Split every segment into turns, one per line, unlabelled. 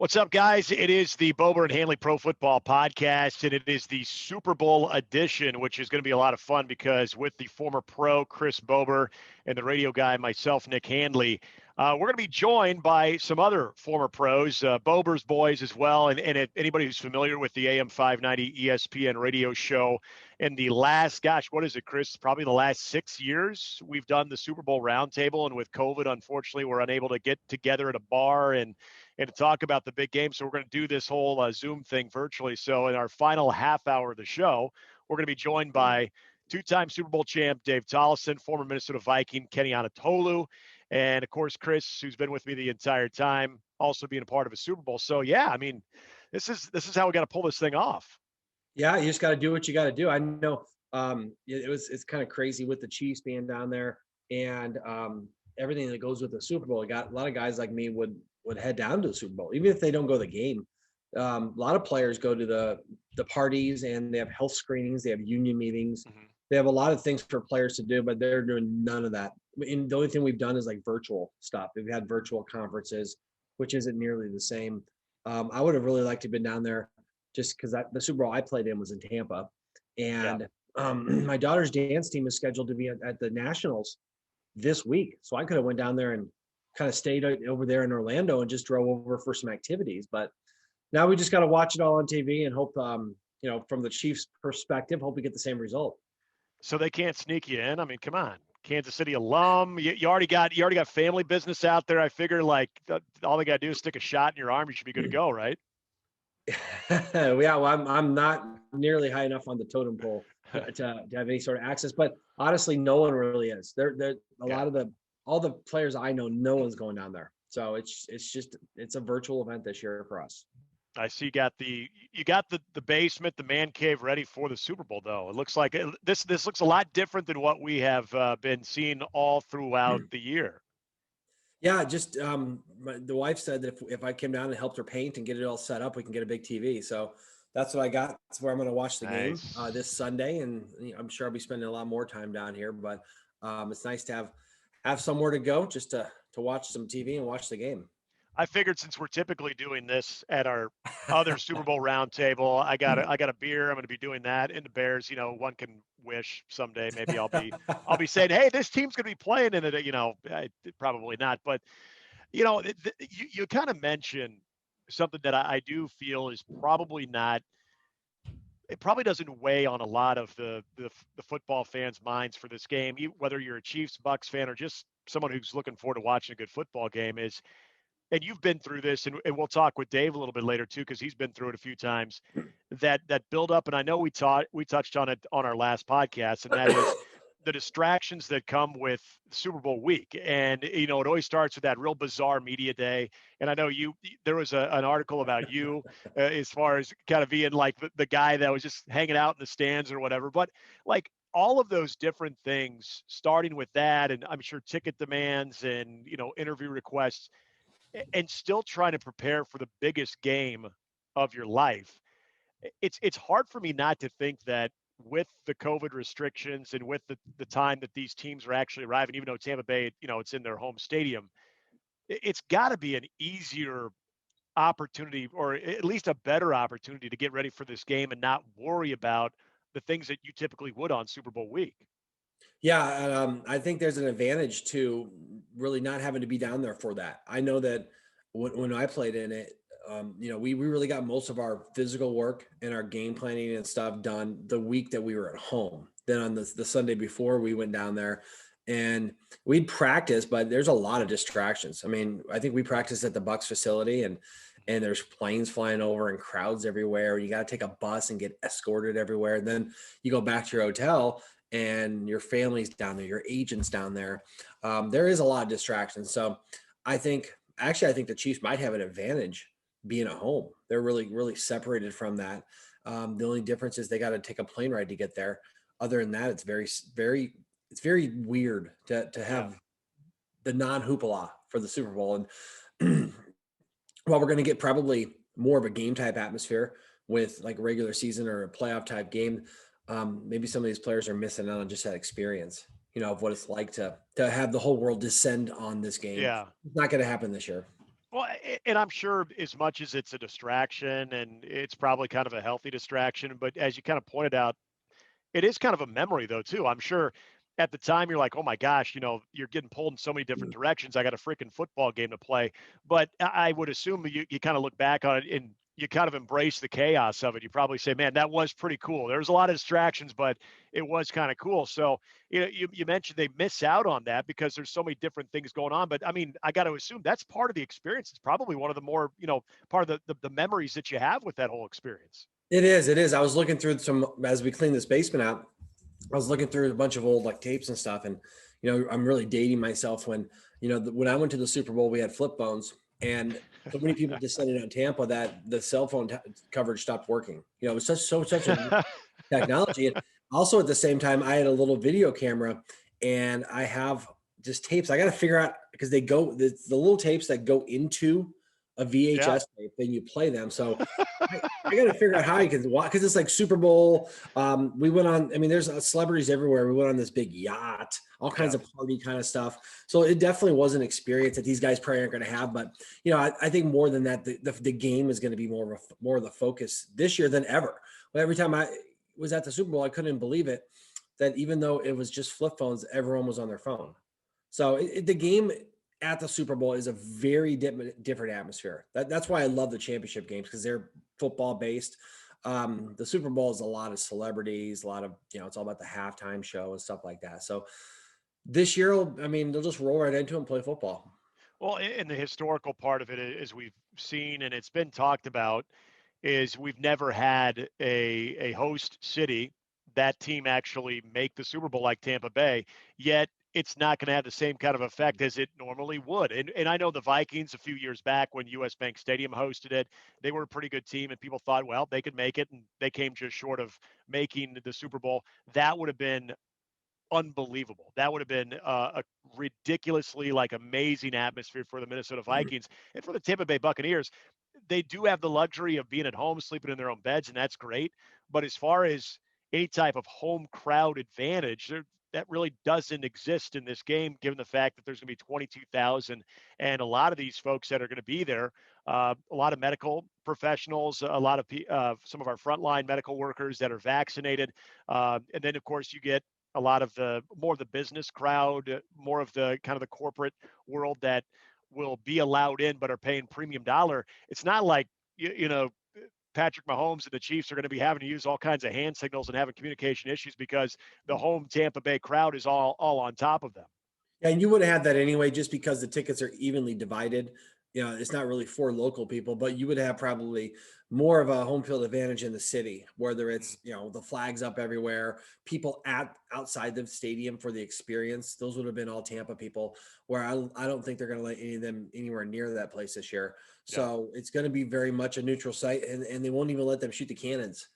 What's up, guys? It is the Bober and Handley Pro Football Podcast, and it is the Super Bowl edition, which is going to be a lot of fun because with the former pro, Chris Bober, and the radio guy, myself, Nick Handley, we're going to be joined by some other former pros, Bober's boys as well, and anybody who's familiar with the AM 590 ESPN radio show. In the last, what is it, Chris? Probably the last 6 years, we've done the Super Bowl roundtable, and with COVID, unfortunately, we're unable to get together at a bar and to talk about the big game. So we're going to do this whole Zoom thing virtually. So in our final half hour of the show, we're going to be joined by two-time Super Bowl champ Dave Tollefson, former Minnesota Viking Kenny Onatolu, and of course Chris, who's been with me the entire time, also being a part of a Super Bowl. So yeah, I mean, this is how we got to pull this thing off.
Yeah, you just got to do what you got to do. I know it's kind of crazy with the Chiefs being down there and everything that goes with the Super Bowl. You got a lot of guys like me would head down to the Super Bowl, even if they don't go to the game. A lot of players go to the parties and they have health screenings, they have union meetings. Mm-hmm. They have a lot of things for players to do, but they're doing none of that. And the only thing we've done is like virtual stuff. We've had virtual conferences, which isn't nearly the same. I would have really liked to have been down there just because the Super Bowl I played in was in Tampa. And my daughter's dance team is scheduled to be at the Nationals this week. So I could have went down there and kind of stayed over there in Orlando and just drove over for some activities. But now we just got to watch it all on TV and hope, from the Chiefs' perspective, hope we get the same result.
So they can't sneak you in? I mean, come on. Kansas City alum. You already got family business out there. I figure all they got to do is stick a shot in your arm. You should be good to go, right?
Yeah, well, I'm not nearly high enough on the totem pole to have any sort of access. But honestly, no one really is. Lot of all the players I know, no one's going down there. So it's a virtual event this year for us.
I see you got the basement, the man cave ready for the Super Bowl, though. It looks like this looks a lot different than what we have been seeing all throughout the year.
Yeah, just the wife said that if I came down and helped her paint and get it all set up, we can get a big TV. So that's what I got. That's where I'm going to watch the game this Sunday, and I'm sure I'll be spending a lot more time down here. But it's nice to have somewhere to go just to watch some TV and watch the game.
I figured since we're typically doing this at our other Super Bowl roundtable, I got a beer. I'm going to be doing that in the Bears. One can wish someday maybe I'll be saying, hey, this team's going to be playing in it. Probably not, but you kind of mentioned something that I do feel is probably not. It probably doesn't weigh on a lot of the football fans' minds for this game, whether you're a Chiefs, Bucks fan, or just someone who's looking forward to watching a good football game is. And you've been through this, and we'll talk with Dave a little bit later too, because he's been through it a feit times. That build up, and I know we touched on it on our last podcast, and that is the distractions that come with Super Bowl week. And it always starts with that real bizarre media day. And I know there was an article about you as far as kind of being like the guy that was just hanging out in the stands or whatever. But like all of those different things, starting with that, and I'm sure ticket demands and interview requests. And still trying to prepare for the biggest game of your life. It's hard for me not to think that with the COVID restrictions and with the time that these teams are actually arriving, even though Tampa Bay, it's in their home stadium, it's got to be an easier opportunity, or at least a better opportunity to get ready for this game and not worry about the things that you typically would on Super Bowl week.
Yeah, I think there's an advantage to really not having to be down there for that. I know that when I played in it, we really got most of our physical work and our game planning and stuff done the week that we were at home. Then on the Sunday before, we went down there and we'd practice, but there's a lot of distractions. I mean, I think we practiced at the Bucs facility and there's planes flying over and crowds everywhere. You got to take a bus and get escorted everywhere. And then you go back to your hotel and your family's down there, your agent's down there. There is a lot of distractions. So I think the Chiefs might have an advantage being at home. They're really, really separated from that. The only difference is they got to take a plane ride to get there. Other than that, it's very weird to have the non-hoopla for the Super Bowl. And while we're going to get probably more of a game type atmosphere with like regular season or a playoff type game, maybe some of these players are missing out on just that experience, of what it's like to have the whole world descend on this game.
Yeah.
It's not going to happen this year.
Well, and I'm sure as much as it's a distraction and it's probably kind of a healthy distraction, but as you kind of pointed out, it is kind of a memory though too. I'm sure at the time you're like, "Oh my gosh, you're getting pulled in so many different directions. I got a freaking football game to play." But I would assume that you kind of look back on it and you kind of embrace the chaos of it. You probably say, "Man, that was pretty cool." There was a lot of distractions, but it was kind of cool. So, you mentioned they miss out on that because there's so many different things going on. But I mean, I got to assume that's part of the experience. It's probably one of the more, part of the memories that you have with that whole experience.
It is. It is. I was looking through some as we clean this basement out. I was looking through a bunch of old like tapes and stuff, and I'm really dating myself when when I went to the Super Bowl, we had flip phones, and so many people descended on Tampa that the cell phone coverage stopped working. It was such a technology. And also at the same time, I had a little video camera, and I have just tapes. I got to figure out because they go the little tapes that go into a
Yeah.
VHS tape, then you play them. So I got to figure out how I can watch because it's like Super Bowl. We went on. I mean, there's celebrities everywhere. We went on this big yacht, all kinds
Yeah.
of party kind of stuff. So it definitely was an experience that these guys probably aren't going to have. But I think more than that, the game is going to be more of the focus this year than ever. Well, every time I was at the Super Bowl, I couldn't believe it that even though it was just flip phones, everyone was on their phone. So the game at the Super Bowl is a very different atmosphere. That's why I love the championship games because they're football based. The Super Bowl is a lot of celebrities, a lot of it's all about the halftime show and stuff like that. So this year, I mean, they'll just roll right into it and play football.
Well, and the historical part of it, as we've seen and it's been talked about, is we've never had a host city that team actually make the Super Bowl like Tampa Bay. Yet it's not going to have the same kind of effect as it normally would. And I know the Vikings a few years back when US Bank Stadium hosted it, they were a pretty good team and people thought, well, they could make it and they came just short of making the Super Bowl. That would have been unbelievable. That would have been a ridiculously like amazing atmosphere for the Minnesota Vikings and for the Tampa Bay Buccaneers. They do have the luxury of being at home, sleeping in their own beds, and that's great. But as far as any type of home crowd advantage, that really doesn't exist in this game, given the fact that there's going to be 22,000, and a lot of these folks that are going to be there, a lot of medical professionals, a lot of some of our frontline medical workers that are vaccinated, and then of course you get a lot of the more of the business crowd, more of the kind of the corporate world that will be allowed in but are paying premium dollar. It's not like Patrick Mahomes and the Chiefs are going to be having to use all kinds of hand signals and having communication issues because the home Tampa Bay crowd is all on top of them.
And you would have had that anyway, just because the tickets are evenly divided. It's not really for local people, but you would have probably more of a home field advantage in the city, whether it's, the flags up everywhere, people outside the stadium for the experience. Those would have been all Tampa people, where I don't think they're going to let any of them anywhere near that place this year.
Yeah.
So it's going to be very much a neutral site, and they won't even let them shoot the cannons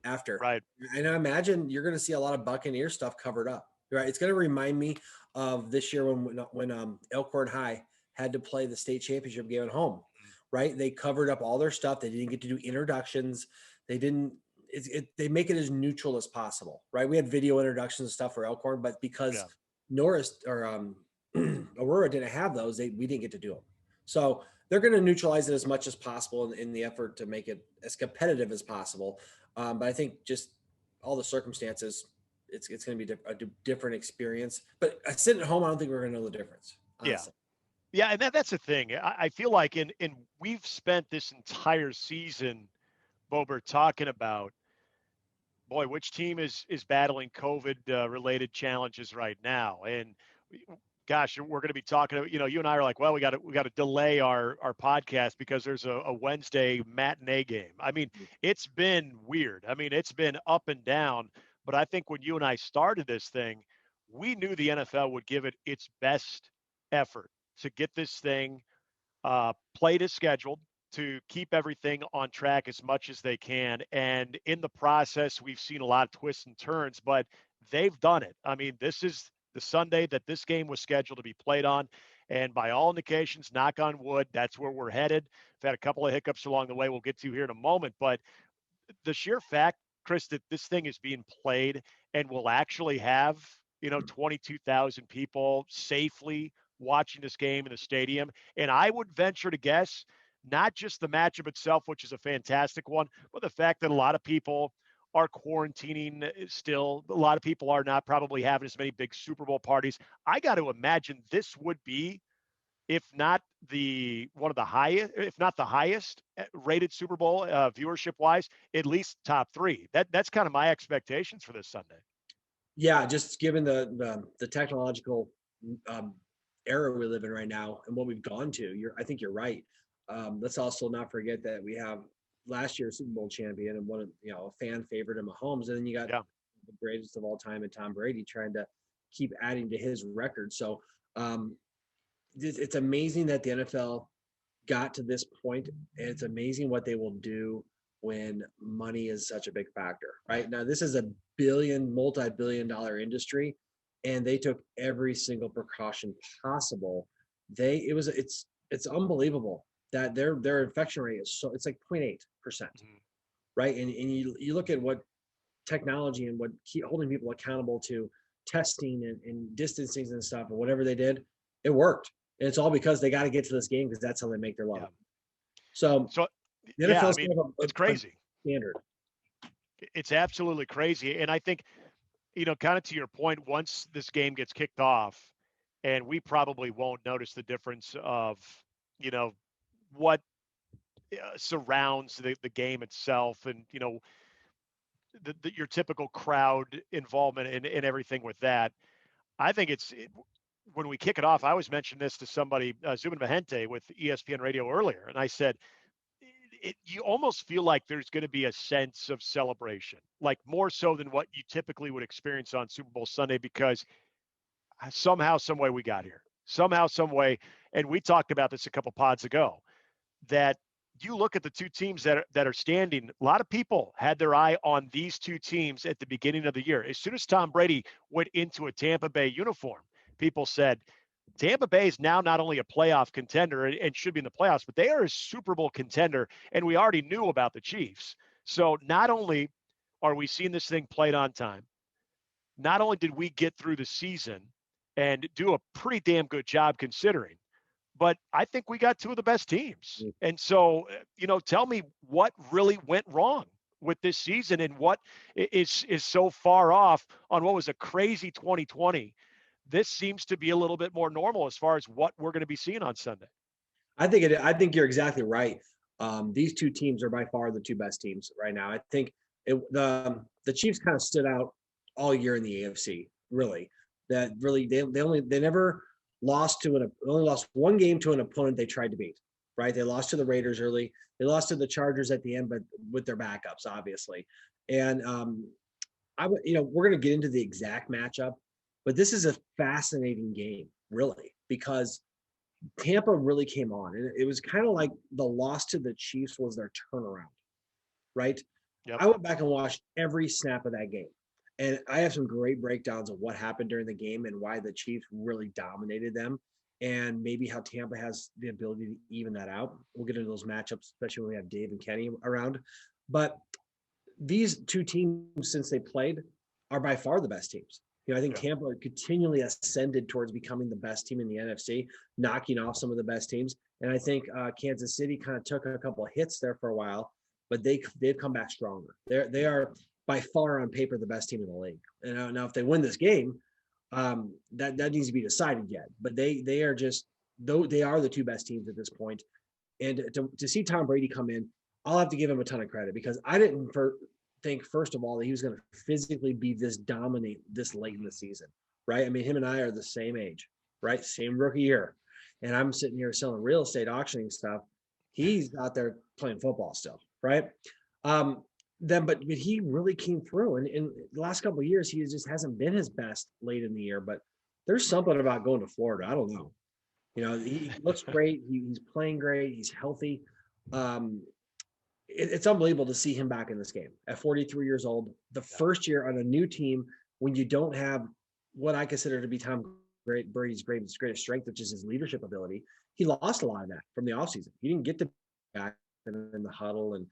after.
Right.
And I imagine you're going to see a lot of Buccaneer stuff covered up, right? It's going to remind me of this year when Elkhorn High had to play the state championship game at home, right? They covered up all their stuff. They didn't get to do introductions. They didn't. They make it as neutral as possible, right? We had video introductions and stuff for Elkhorn, but because
Yeah.
Norris or Aurora didn't have those, we didn't get to do them. So they're going to neutralize it as much as possible in the effort to make it as competitive as possible. But I think just all the circumstances, it's going to be a different experience. But sitting at home, I don't think we're going to know the difference, honestly.
Yeah, and that's the thing. I feel like in we've spent this entire season, Bober, talking about, boy, which team is battling COVID related challenges right now, and gosh, we're going to be talking. You and I are like, well, we got to delay our podcast because there's a Wednesday matinee game. I mean, it's been weird. I mean, it's been up and down. But I think when you and I started this thing, we knew the NFL would give it its best effort to get this thing played as scheduled, to keep everything on track as much as they can. And in the process, we've seen a lot of twists and turns, but they've done it. I mean, this is the Sunday that this game was scheduled to be played on. And by all indications, knock on wood, that's where we're headed. We've had a couple of hiccups along the way we'll get to here in a moment. But the sheer fact, Chris, that this thing is being played and will actually have, 22,000 people safely watching this game in the stadium. And I would venture to guess not just the matchup itself, which is a fantastic one, but the fact that a lot of people are quarantining still. A lot of people are not probably having as many big Super Bowl parties. I got to imagine this would be, if not the one of the highest, if not the highest rated Super Bowl viewership wise, at least top three. That's kind of my expectations for this Sunday.
Yeah, just given the technological um, era we live in right now and what we've gone to, I think you're right. Let's also not forget that we have last year's Super Bowl champion and one of a fan favorite in Mahomes, and then you got
Yeah.
the greatest of all time and Tom Brady trying to keep adding to his record. So um, it's amazing that the NFL got to this point, and it's amazing what they will do when money is such a big factor. Right now, this is a multi-billion-dollar industry, and they took every single precaution possible. It's unbelievable that their infection rate is it's like 0.8%, right? And you look at what technology and what holding people accountable to testing and distancing and stuff and whatever they did, it worked. And it's all because they got to get to this game because that's how they make their living.
Yeah. So
the NFL
it's crazy.
Standard.
It's absolutely crazy. And I think, kind of to your point, once this game gets kicked off, and we probably won't notice the difference of, what surrounds the game itself and, your typical crowd involvement and everything with that. I think when we kick it off, I was mentioning this to somebody, Zubin Mehenti with ESPN Radio earlier, and I said, you almost feel like there's going to be a sense of celebration, like more so than what you typically would experience on Super Bowl Sunday, because somehow, some way we got here. Somehow, some way, and we talked about this a couple pods ago, that you look at the two teams that are standing, a lot of people had their eye on these two teams at the beginning of the year. As soon as Tom Brady went into a Tampa Bay uniform, people said, Tampa Bay is now not only a playoff contender and should be in the playoffs, but they are a Super Bowl contender, and we already knew about the Chiefs. So not only are we seeing this thing played on time, not only did we get through the season and do a pretty damn good job considering, but I think we got two of the best teams. And so, tell me what really went wrong with this season and what is so far off on what was a crazy 2020. This seems to be a little bit more normal as far as what we're going to be seeing on Sunday.
I think you're exactly right. These two teams are by far the two best teams right now. I think the Chiefs kind of stood out all year in the AFC. Really, that really they never lost only lost one game to an opponent they tried to beat. Right, they lost to the Raiders early. They lost to the Chargers at the end, but with their backups, obviously. And we're going to get into the exact matchup. But this is a fascinating game, really, because Tampa really came on. And it was kind of like the loss to the Chiefs was their turnaround, right?
Yep.
I went back and watched every snap of that game. And I have some great breakdowns of what happened during the game and why the Chiefs really dominated them and maybe how Tampa has the ability to even that out. We'll get into those matchups, especially when we have Dave and Kenny around. But these two teams, since they played, are by far the best teams. I think Tampa continually ascended towards becoming the best team in the NFC, knocking off some of the best teams. And I think Kansas City kind of took a couple of hits there for a while, but they've come back stronger. They are by far on paper the best team in the league. And now if they win this game, that needs to be decided yet. But they are the two best teams at this point. And to see Tom Brady come in, I'll have to give him a ton of credit because I didn't think, first of all, that he was going to physically be this dominant this late in the season, right? I mean, him and I are the same age, right? Same rookie year. And I'm sitting here selling real estate, auctioning stuff. He's out there playing football still, right? But he really came through. And in the last couple of years, he just hasn't been his best late in the year. But there's something about going to Florida. I don't know. He looks great. He's playing great. He's healthy. It's unbelievable to see him back in this game at 43 years old, the first year on a new team when you don't have what I consider to be Tom Brady's greatest strength, which is his leadership ability. He lost a lot of that from the offseason. He didn't get to back in the huddle and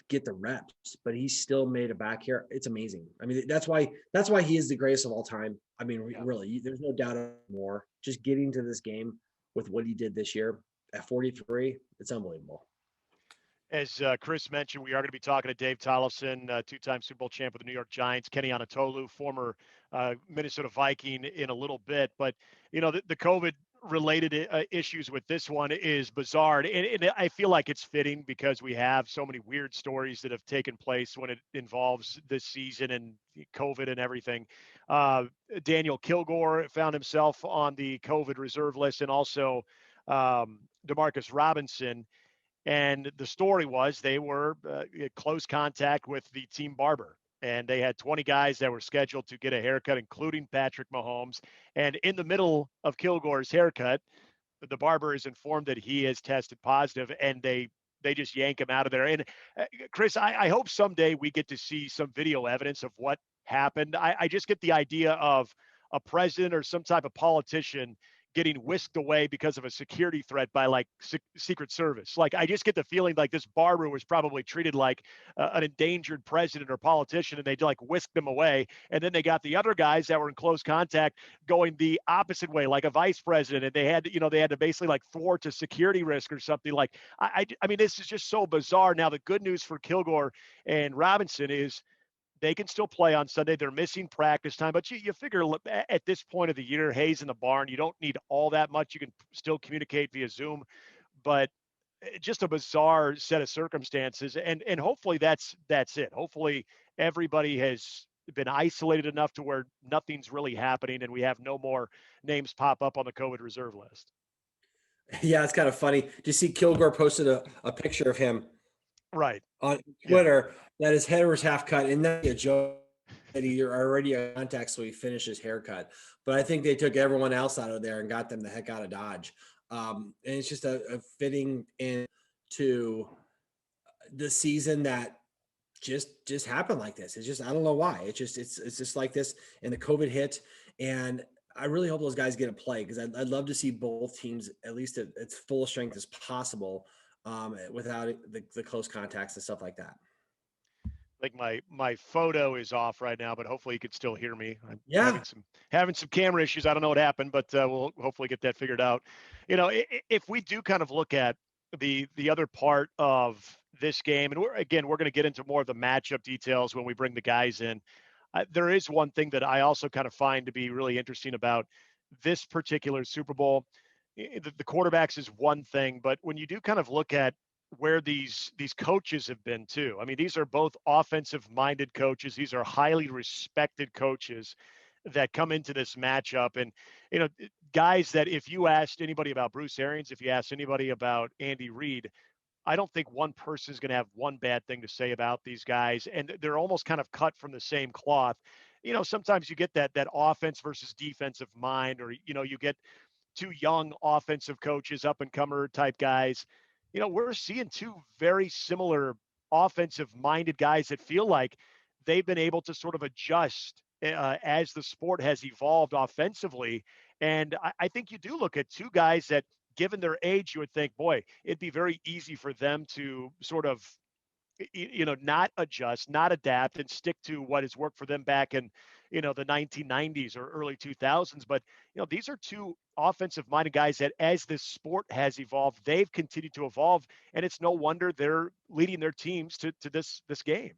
get the reps, but he still made it back here. It's amazing. I mean, that's why he is the greatest of all time. I mean, really, there's no doubt anymore. Just getting to this game with what he did this year at 43, it's unbelievable.
As Chris mentioned, we are going to be talking to Dave Tollefson, two-time Super Bowl champ with the New York Giants, Kenny Onatolu, former Minnesota Viking, in a little bit. But, the COVID-related issues with this one is bizarre. And I feel like it's fitting because we have so many weird stories that have taken place when it involves this season and COVID and everything. Daniel Kilgore found himself on the COVID reserve list, and also Demarcus Robinson. And the story was they were in close contact with the team barber. And they had 20 guys that were scheduled to get a haircut, including Patrick Mahomes. And in the middle of Kilgore's haircut, the barber is informed that he has tested positive, and they just yank him out of there. And Chris, I hope someday we get to see some video evidence of what happened. I just get the idea of a president or some type of politician getting whisked away because of a security threat by like Secret Service. Like, I just get the feeling like this barber was probably treated like an endangered president or politician, and they like whisked them away. And then they got the other guys that were in close contact going the opposite way, like a vice president, and they had to basically like thwart a security risk or something. Like, I mean, this is just so bizarre. Now, the good news for Kilgore and Robinson is they can still play on Sunday. They're missing practice time, but you figure at this point of the year, Hayes in the barn, you don't need all that much. You can still communicate via Zoom, but just a bizarre set of circumstances. And hopefully that's it. Hopefully everybody has been isolated enough to where nothing's really happening and we have no more names pop up on the COVID reserve list.
Yeah, it's kind of funny. Do you see Kilgore posted a picture of him
right
on Twitter that his head was half cut, and that's a joke that he already in contact, so he finished his haircut. But I think they took everyone else out of there and got them the heck out of Dodge. And it's just a fitting into the season that just happened like this. It's just, I don't know why. It's just like this, and the COVID hit, and I really hope those guys get a play, because I'd love to see both teams at least at its full strength as possible, without the close contacts and stuff like that.
I think my photo is off right now, but hopefully you can still hear me. I'm
Yeah.
having some camera issues. I don't know what happened, but we'll hopefully get that figured out. If we do kind of look at the other part of this game, and we're going to get into more of the matchup details when we bring the guys in. There is one thing that I also kind of find to be really interesting about this particular Super Bowl. The quarterbacks is one thing, but when you do kind of look at where these coaches have been too. I mean, these are both offensive-minded coaches. These are highly respected coaches that come into this matchup. And, guys that if you asked anybody about Bruce Arians, if you asked anybody about Andy Reid, I don't think one person is going to have one bad thing to say about these guys. And they're almost kind of cut from the same cloth. Sometimes you get that offense versus defensive mind, or, you get two young offensive coaches, up-and-comer type guys. We're seeing two very similar offensive-minded guys that feel like they've been able to sort of adjust as the sport has evolved offensively. And I think you do look at two guys that, given their age, you would think, boy, it'd be very easy for them to sort of, not adjust, not adapt, and stick to what has worked for them back in, the 1990s or early 2000s. But, these are two offensive-minded guys that, as this sport has evolved, they've continued to evolve, and it's no wonder they're leading their teams to this game.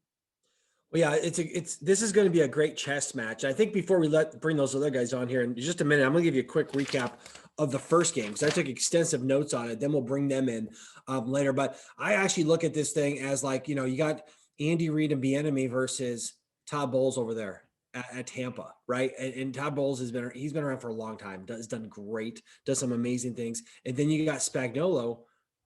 Well, yeah, this is going to be a great chess match. I think before we bring those other guys on here in just a minute, I'm going to give you a quick recap of the first game, because I took extensive notes on it. Then we'll bring them in later. But I actually look at this thing as like, you got Andy Reid and Bieniemy versus Todd Bowles over there at Tampa, right? And Todd Bowles he's been around for a long time. Has done great, does some amazing things. And then you got Spagnuolo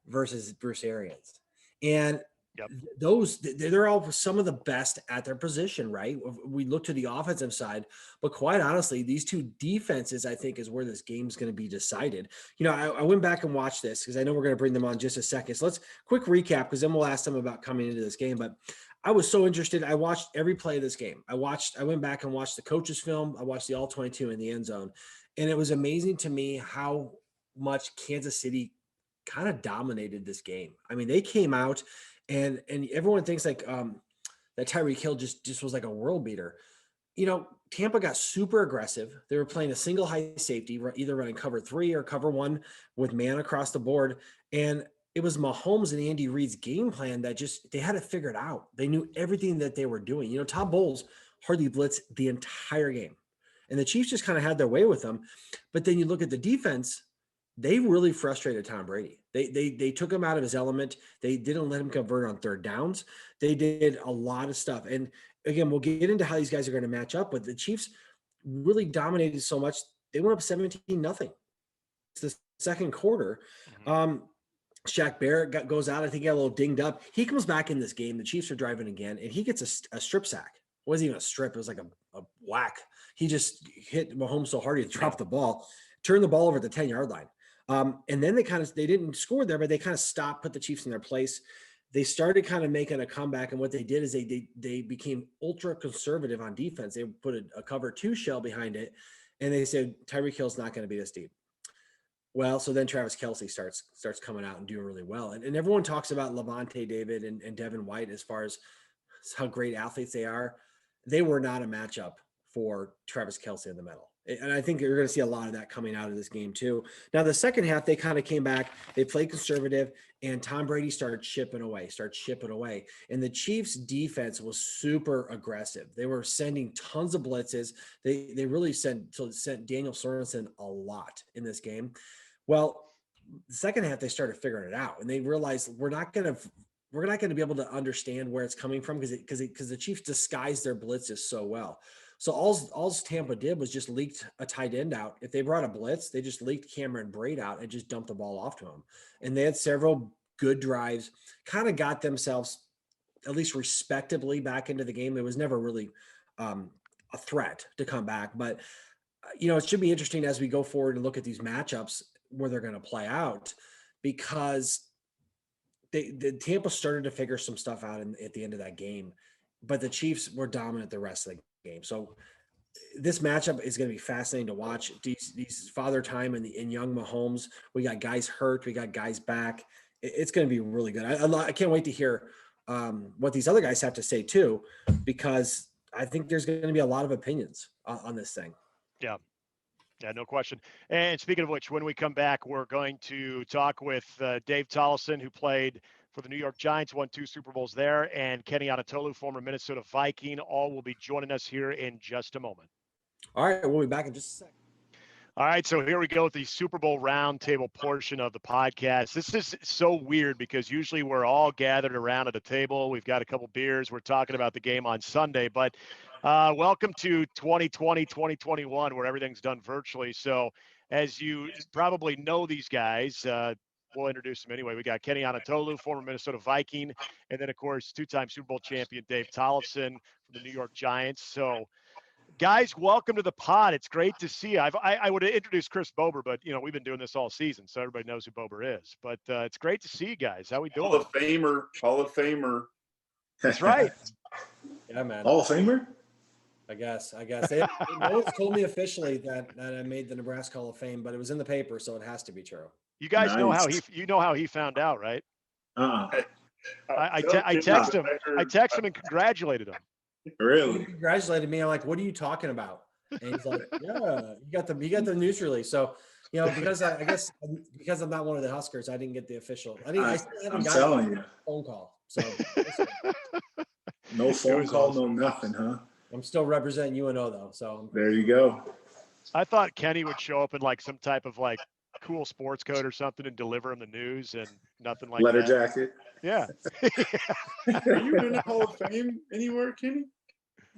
versus Bruce Arians, and
Yep.
they're all some of the best at their position, right? We look to the offensive side, but quite honestly, these two defenses, I think, is where this game's going to be decided. I went back and watched this because I know we're going to bring them on just a second. So let's quick recap, because then we'll ask them about coming into this game. But I was so interested. I watched every play of this game. I went back and watched the coaches film. I watched the all 22 in the end zone, and it was amazing to me how much Kansas City kind of dominated this game. I mean, they came out and everyone thinks like that Tyreek Hill just was like a world beater. Tampa got super aggressive. They were playing a single high safety, either running cover 3 or cover 1 with man across the board. And it was Mahomes and Andy Reid's game plan that they had to figure it out. They knew everything that they were doing. Todd Bowles hardly blitzed the entire game. And the Chiefs just kind of had their way with them. But then you look at the defense, they really frustrated Tom Brady. They took him out of his element. They didn't let him convert on third downs. They did a lot of stuff. And again, we'll get into how these guys are going to match up, but the Chiefs really dominated so much. They went up 17-0. It's the second quarter. Shaq Barrett goes out. I think he got a little dinged up. He comes back in this game. The Chiefs are driving again, and he gets a strip sack. It wasn't even a strip. It was like a whack. He just hit Mahomes so hard he dropped the ball, turned the ball over at the 10-yard line. And then they didn't score there, but they kind of stopped, put the Chiefs in their place. They started kind of making a comeback, and what they did is they became ultra conservative on defense. They put a cover 2 shell behind it, and they said Tyreek Hill's not going to be this deep. Well, so then Travis Kelce starts coming out and doing really well, and everyone talks about Levante David and Devin White as far as how great athletes they are. They were not a matchup for Travis Kelce in the middle. And I think you're going to see a lot of that coming out of this game too. Now, the second half, they kind of came back. They played conservative, and Tom Brady started chipping away. And the Chiefs' defense was super aggressive. They were sending tons of blitzes. They really sent Daniel Sorensen a lot in this game. Well, the second half, they started figuring it out, and they realized we're not going to be able to understand where it's coming from because the Chiefs disguised their blitzes so well. So all Tampa did was just leaked a tight end out. If they brought a blitz, they just leaked Cameron Braid out and just dumped the ball off to him. And they had several good drives, kind of got themselves at least respectably back into the game. It was never really a threat to come back. But, it should be interesting as we go forward and look at these matchups where they're going to play out, because the Tampa started to figure some stuff out at the end of that game, but the Chiefs were dominant the rest of the game. So this matchup is going to be fascinating to watch. These father time and young Mahomes. We got guys hurt. We got guys back. It's going to be really good. I can't wait to hear what these other guys have to say too, because I think there's going to be a lot of opinions on this thing.
Yeah. Yeah, no question. And speaking of which, when we come back, we're going to talk with Dave Tollefson, who played for the New York Giants, won 2 Super Bowls there, and Kenny Onatolu, former Minnesota Viking. All will be joining us here in just a moment.
All right, we'll be back in just a second.
All right, so here we go with the Super Bowl roundtable portion of the podcast. This is so weird because usually we're all gathered around at a table. We've got a couple beers. We're talking about the game on Sunday, but welcome to 2020, 2021, where everything's done virtually. So as you probably know these guys, we'll introduce them anyway. We got Kenny Onatolu, former Minnesota Viking, and then, of course, 2-time Super Bowl champion Dave Tollefson from the New York Giants. So, guys, welcome to the pod. It's great to see you. I would have introduced Chris Bober, but, we've been doing this all season, so everybody knows who Bober is. But it's great to see you guys. How we doing?
Hall of Famer.
That's right.
Yeah, man.
Hall of Famer?
I guess. They no one's told me officially that I made the Nebraska Hall of Fame, but it was in the paper, so it has to be true.
You guys know
Nice.
how he found out, right? I
Text
text him. I text him and congratulated him.
Really?
He congratulated me. I'm like, what are you talking about? And he's like, yeah, you got the news release. So, because because I'm not one of the Huskers, I didn't get the official. I still haven't gotten a phone call. So
no phone call, no nothing, huh?
I'm still representing UNO though. So
there you go.
I thought Kenny would show up in like some type of like cool sports coat or something and deliver him the news, and nothing like
Letter
that.
jacket.
Yeah.
Are you in the Hall of Fame anywhere, Kenny?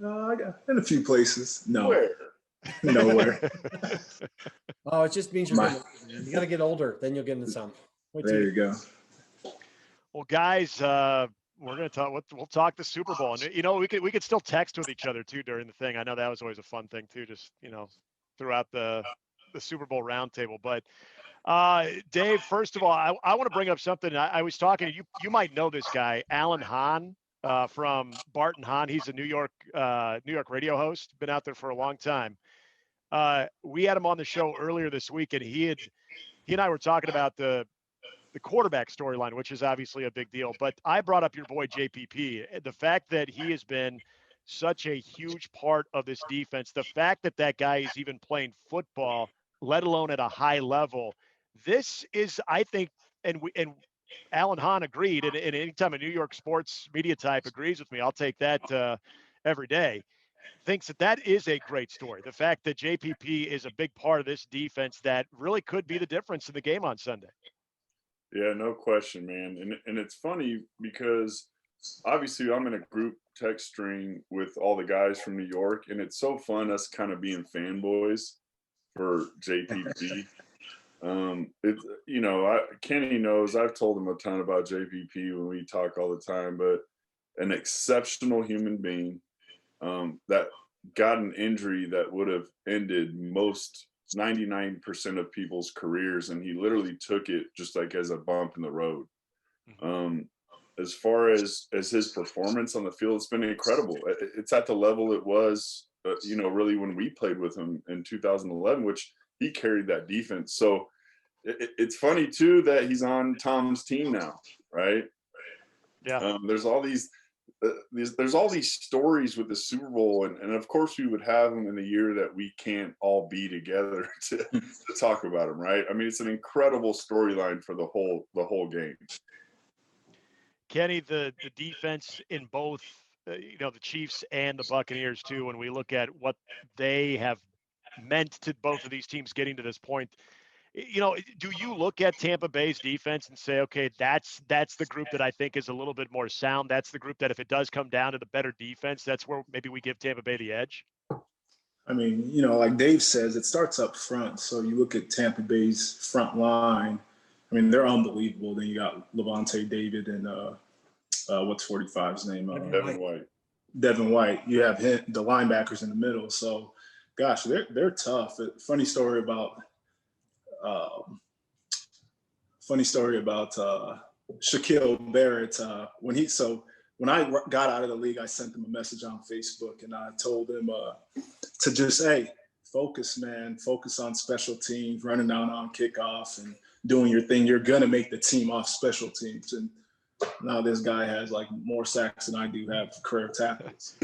I got in a few places. No.
Where?
Nowhere.
Oh, it just means you got to get older, then you'll get into some.
There you go.
Well, guys, we're gonna talk. We'll talk the Super Bowl, and we could still text with each other too during the thing. I know that was always a fun thing too, just throughout the Super Bowl roundtable. But Dave, first of all, I want to bring up something. I was talking to you. You might know this guy, Alan Hahn, from Bart and Hahn. He's a New York radio host. Been out there for a long time. We had him on the show earlier this week, and he and I were talking about the the quarterback storyline, which is obviously a big deal. But I brought up your boy JPP. The fact that he has been such a huge part of this defense, the fact that that guy is even playing football, let alone at a high level, this is, I think, and Alan Hahn agreed, and anytime a New York sports media type agrees with me, I'll take that every day. Thinks that that is a great story. The fact that JPP is a big part of this defense that really could be the difference in the game on Sunday.
Yeah, no question, man. And it's funny because obviously I'm in a group text string with all the guys from New York, and it's so fun us kind of being fanboys for JPP. Kenny knows I've told him a ton about JPP when we talk all the time, but an exceptional human being that got an injury that would have ended most 99% of people's careers, and he literally took it just like as a bump in the road. As far as his performance on the field, it's been incredible. It's at the level it was, really when we played with him in 2011, which he carried that defense. So it's funny too that he's on Tom's team now, right?
Yeah.
There's all these stories with the Super Bowl, and of course we would have them in the year that we can't all be together to talk about them, right? I mean, it's an incredible storyline for the whole game.
Kenny, the defense in both, the Chiefs and the Buccaneers too, when we look at what they have meant to both of these teams getting to this point, do you look at Tampa Bay's defense and say, okay, that's the group that I think is a little bit more sound. That's the group that if it does come down to the better defense, that's where maybe we give Tampa Bay the edge?
I mean, like Dave says, it starts up front. So you look at Tampa Bay's front line. I mean, they're unbelievable. Then you got Levante David and what's 45's name?
Devin White.
Devin White. You have the linebackers in the middle. So, gosh, they're tough. Funny story about Shaquille Barrett. When I got out of the league, I sent him a message on Facebook, and I told him to just, focus, man. Focus on special teams, running down on kickoff and doing your thing. You're going to make the team off special teams. And now this guy has like more sacks than I do have career tackles.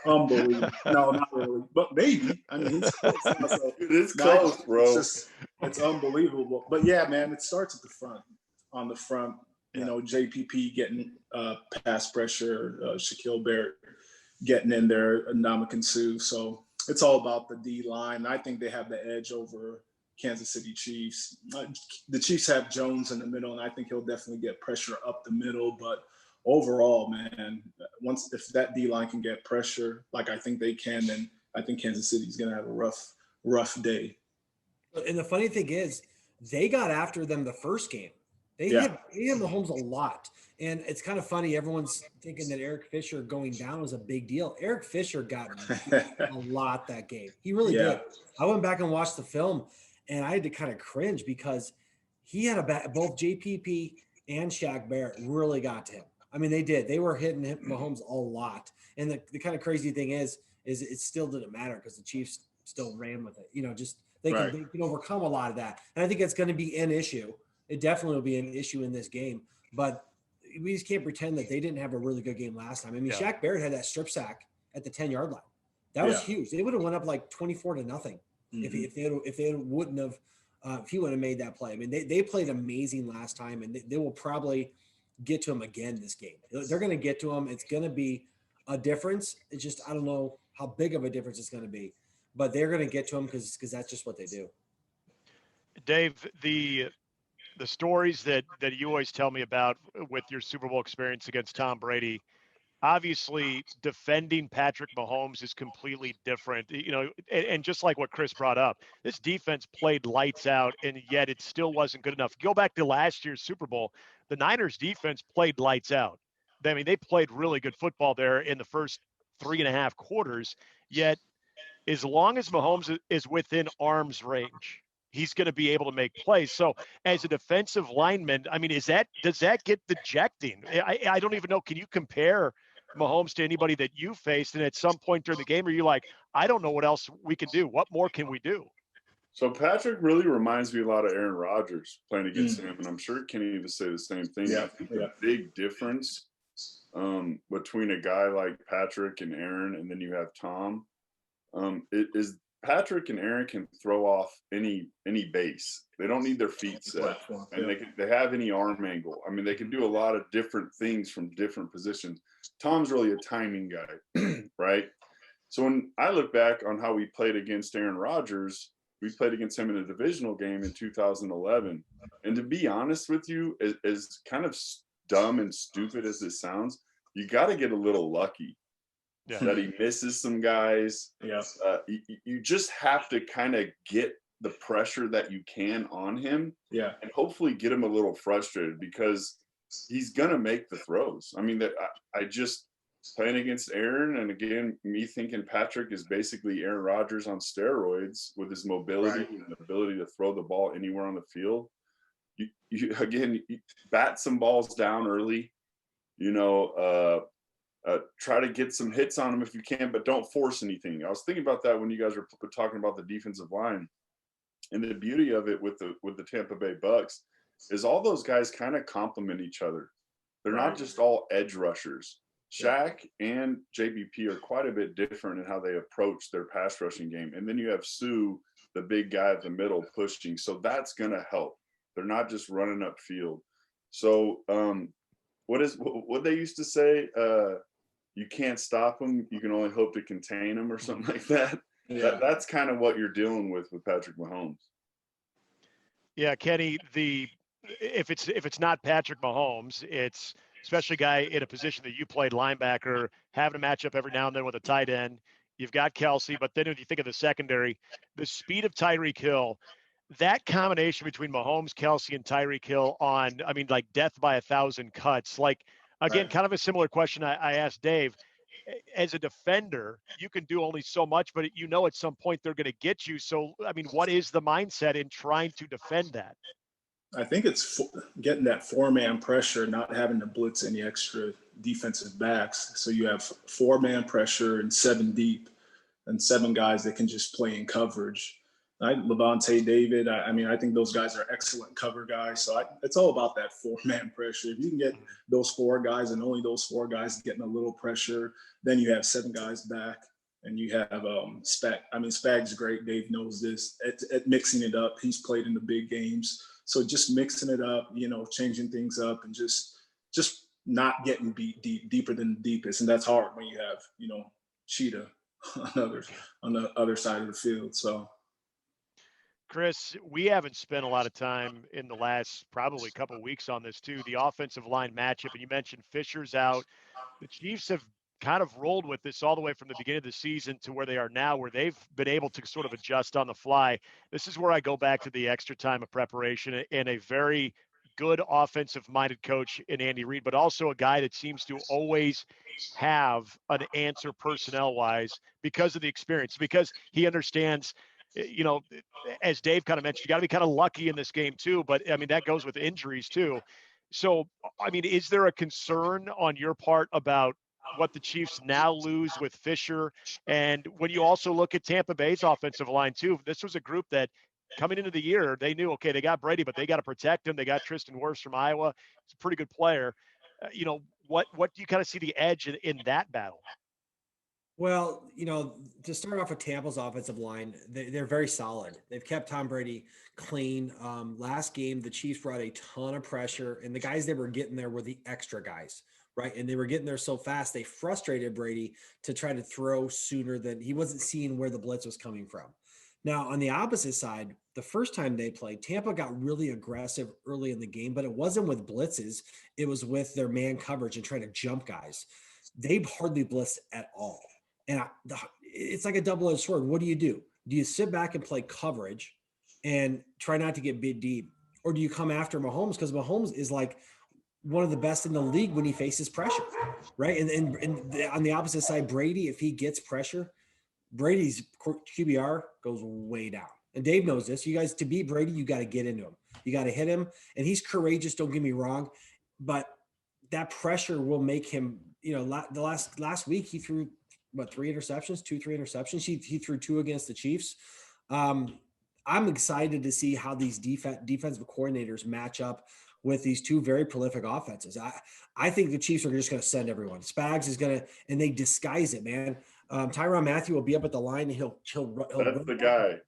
Unbelievable. No, not really, but maybe. I mean, it's close. So
it's close, bro.
It's unbelievable. But yeah, man, it starts at the front. On the front, JPP getting pass pressure, Shaquille Barrett getting in there, Ndamukong Suh. So it's all about the D line. I think they have the edge over Kansas City Chiefs. The Chiefs have Jones in the middle, and I think he'll definitely get pressure up the middle. But overall, man, if that D line can get pressure, like I think they can, then I think Kansas City's going to have a rough day.
And the funny thing is, they got after them the first game. They hit Mahomes a lot. And it's kind of funny. Everyone's thinking that Eric Fisher going down was a big deal. Eric Fisher got a lot that game. He really did. I went back and watched the film, and I had to kind of cringe because he had both JPP and Shaq Barrett really got to him. I mean, they did. They were hitting Mahomes a lot. And the kind of crazy thing is it still didn't matter because the Chiefs still ran with it. They can overcome a lot of that. And I think it's going to be an issue. It definitely will be an issue in this game. But we just can't pretend that they didn't have a really good game last time. I mean, Shaq Barrett had that strip sack at the 10-yard line. That was huge. They would have went up like 24-0 if he wouldn't have made that play. I mean, they played amazing last time, and they will probably get to him again this game. They're going to get to him. It's going to be a difference. It's just I don't know how big of a difference it's going to be, but they're going to get to him because that's just what they do.
Dave, the stories that you always tell me about with your Super Bowl experience against Tom Brady, obviously defending Patrick Mahomes is completely different, and just like what Chris brought up, this defense played lights out, and yet it still wasn't good enough. Go back to last year's Super Bowl, the Niners defense played lights out. I mean, they played really good football there in the first 3.5 quarters, yet as long as Mahomes is within arm's range, he's going to be able to make plays. So as a defensive lineman, I mean, does that get dejecting? I don't even know. Can you compare Mahomes to anybody that you faced? And at some point during the game, are you like, I don't know what else we can do. What more can we do?
So Patrick really reminds me a lot of Aaron Rodgers playing against him, and I'm sure Kenny would say the same thing.
Yeah,
I think the big difference between a guy like Patrick and Aaron, and then you have Tom, it is Patrick and Aaron can throw off any base. They don't need their feet set, and they have any arm angle. I mean, they can do a lot of different things from different positions. Tom's really a timing guy, right? So when I look back on how we played against Aaron Rodgers, we played against him in a divisional game in 2011. And to be honest with you, as kind of dumb and stupid as it sounds, you got to get a little lucky that he misses some guys. You just have to kind of get the pressure that you can on him, and hopefully get him a little frustrated, because he's going to make the throws. I mean, I just playing against Aaron, and again, me thinking Patrick is basically Aaron Rodgers on steroids with his mobility and the ability to throw the ball anywhere on the field. You bat some balls down early, try to get some hits on them if you can, but don't force anything. I was thinking about that when you guys were talking about the defensive line, and the beauty of it with the Tampa Bay Bucks is all those guys kind of complement each other. They're not just all edge rushers. Shaq and JPP are quite a bit different in how they approach their pass rushing game. And then you have Sue, the big guy at the middle, pushing. So that's going to help. They're not just running upfield. So what they used to say, you can't stop them, you can only hope to contain them, or something like that. That's kind of what you're dealing with Patrick Mahomes.
Yeah, Kenny, if it's not Patrick Mahomes, it's especially a guy in a position that you played, linebacker, having a matchup every now and then with a tight end. You've got Kelsey, but then if you think of the secondary, the speed of Tyreek Hill, that combination between Mahomes, Kelsey, and Tyreek Hill like death by 1,000 cuts. Like, again, kind of a similar question I asked Dave. As a defender, you can do only so much, but at some point they're going to get you. So, I mean, what is the mindset in trying to defend that?
I think it's getting that 4-man pressure, not having to blitz any extra defensive backs. So you have 4-man pressure and 7 deep, and 7 guys that can just play in coverage. Levante David, I think those guys are excellent cover guys. So it's all about that 4-man pressure. If you can get those 4 guys and only those 4 guys getting a little pressure, then you have 7 guys back, and you have Spag. Spag's great. Dave knows this at mixing it up. He's played in the big games. So just mixing it up, changing things up, and just not getting beat deeper than the deepest. And that's hard when you have, Cheetah on the other side of the field. So,
Chris, we haven't spent a lot of time in the last probably couple of weeks on this too, the offensive line matchup. And you mentioned Fisher's out. The Chiefs have kind of rolled with this all the way from the beginning of the season to where they are now, where they've been able to sort of adjust on the fly. This is where I go back to the extra time of preparation and a very good offensive-minded coach in Andy Reid, but also a guy that seems to always have an answer personnel-wise because of the experience, because he understands, as Dave kind of mentioned, you got to be kind of lucky in this game too, but that goes with injuries too. So, is there a concern on your part about what the Chiefs now lose with Fisher? And when you also look at Tampa Bay's offensive line too, this was a group that coming into the year, they knew, okay, they got Brady, but they got to protect him. They got Tristan Wirfs from Iowa. He's a pretty good player. What do you kind of see the edge in that battle?
Well, to start off with Tampa's offensive line, they're very solid. They've kept Tom Brady clean. Last game, the Chiefs brought a ton of pressure, and the guys they were getting there were the extra guys, right? And they were getting there so fast, they frustrated Brady to try to throw sooner than he wasn't seeing where the blitz was coming from. Now, on the opposite side, the first time they played, Tampa got really aggressive early in the game, but it wasn't with blitzes. It was with their man coverage and trying to jump guys. They hardly blitzed at all. And it's like a double-edged sword. What do? Do you sit back and play coverage and try not to get bit deep? Or do you come after Mahomes? Because Mahomes is like one of the best in the league when he faces pressure, right? And on the opposite side, Brady, if he gets pressure, Brady's QBR goes way down. And Dave knows this. You guys, to beat Brady, you got to get into him. You got to hit him. And he's courageous, don't get me wrong. But that pressure will make him, the last week he threw, 3 interceptions? He threw 2 against the Chiefs. I I'm excited to see how these defensive coordinators match up with these two very prolific offenses. I think the Chiefs are just going to send everyone. Spags is going to, and they disguise it, man. Tyrann Mathieu will be up at the line and he'll
That's the guy.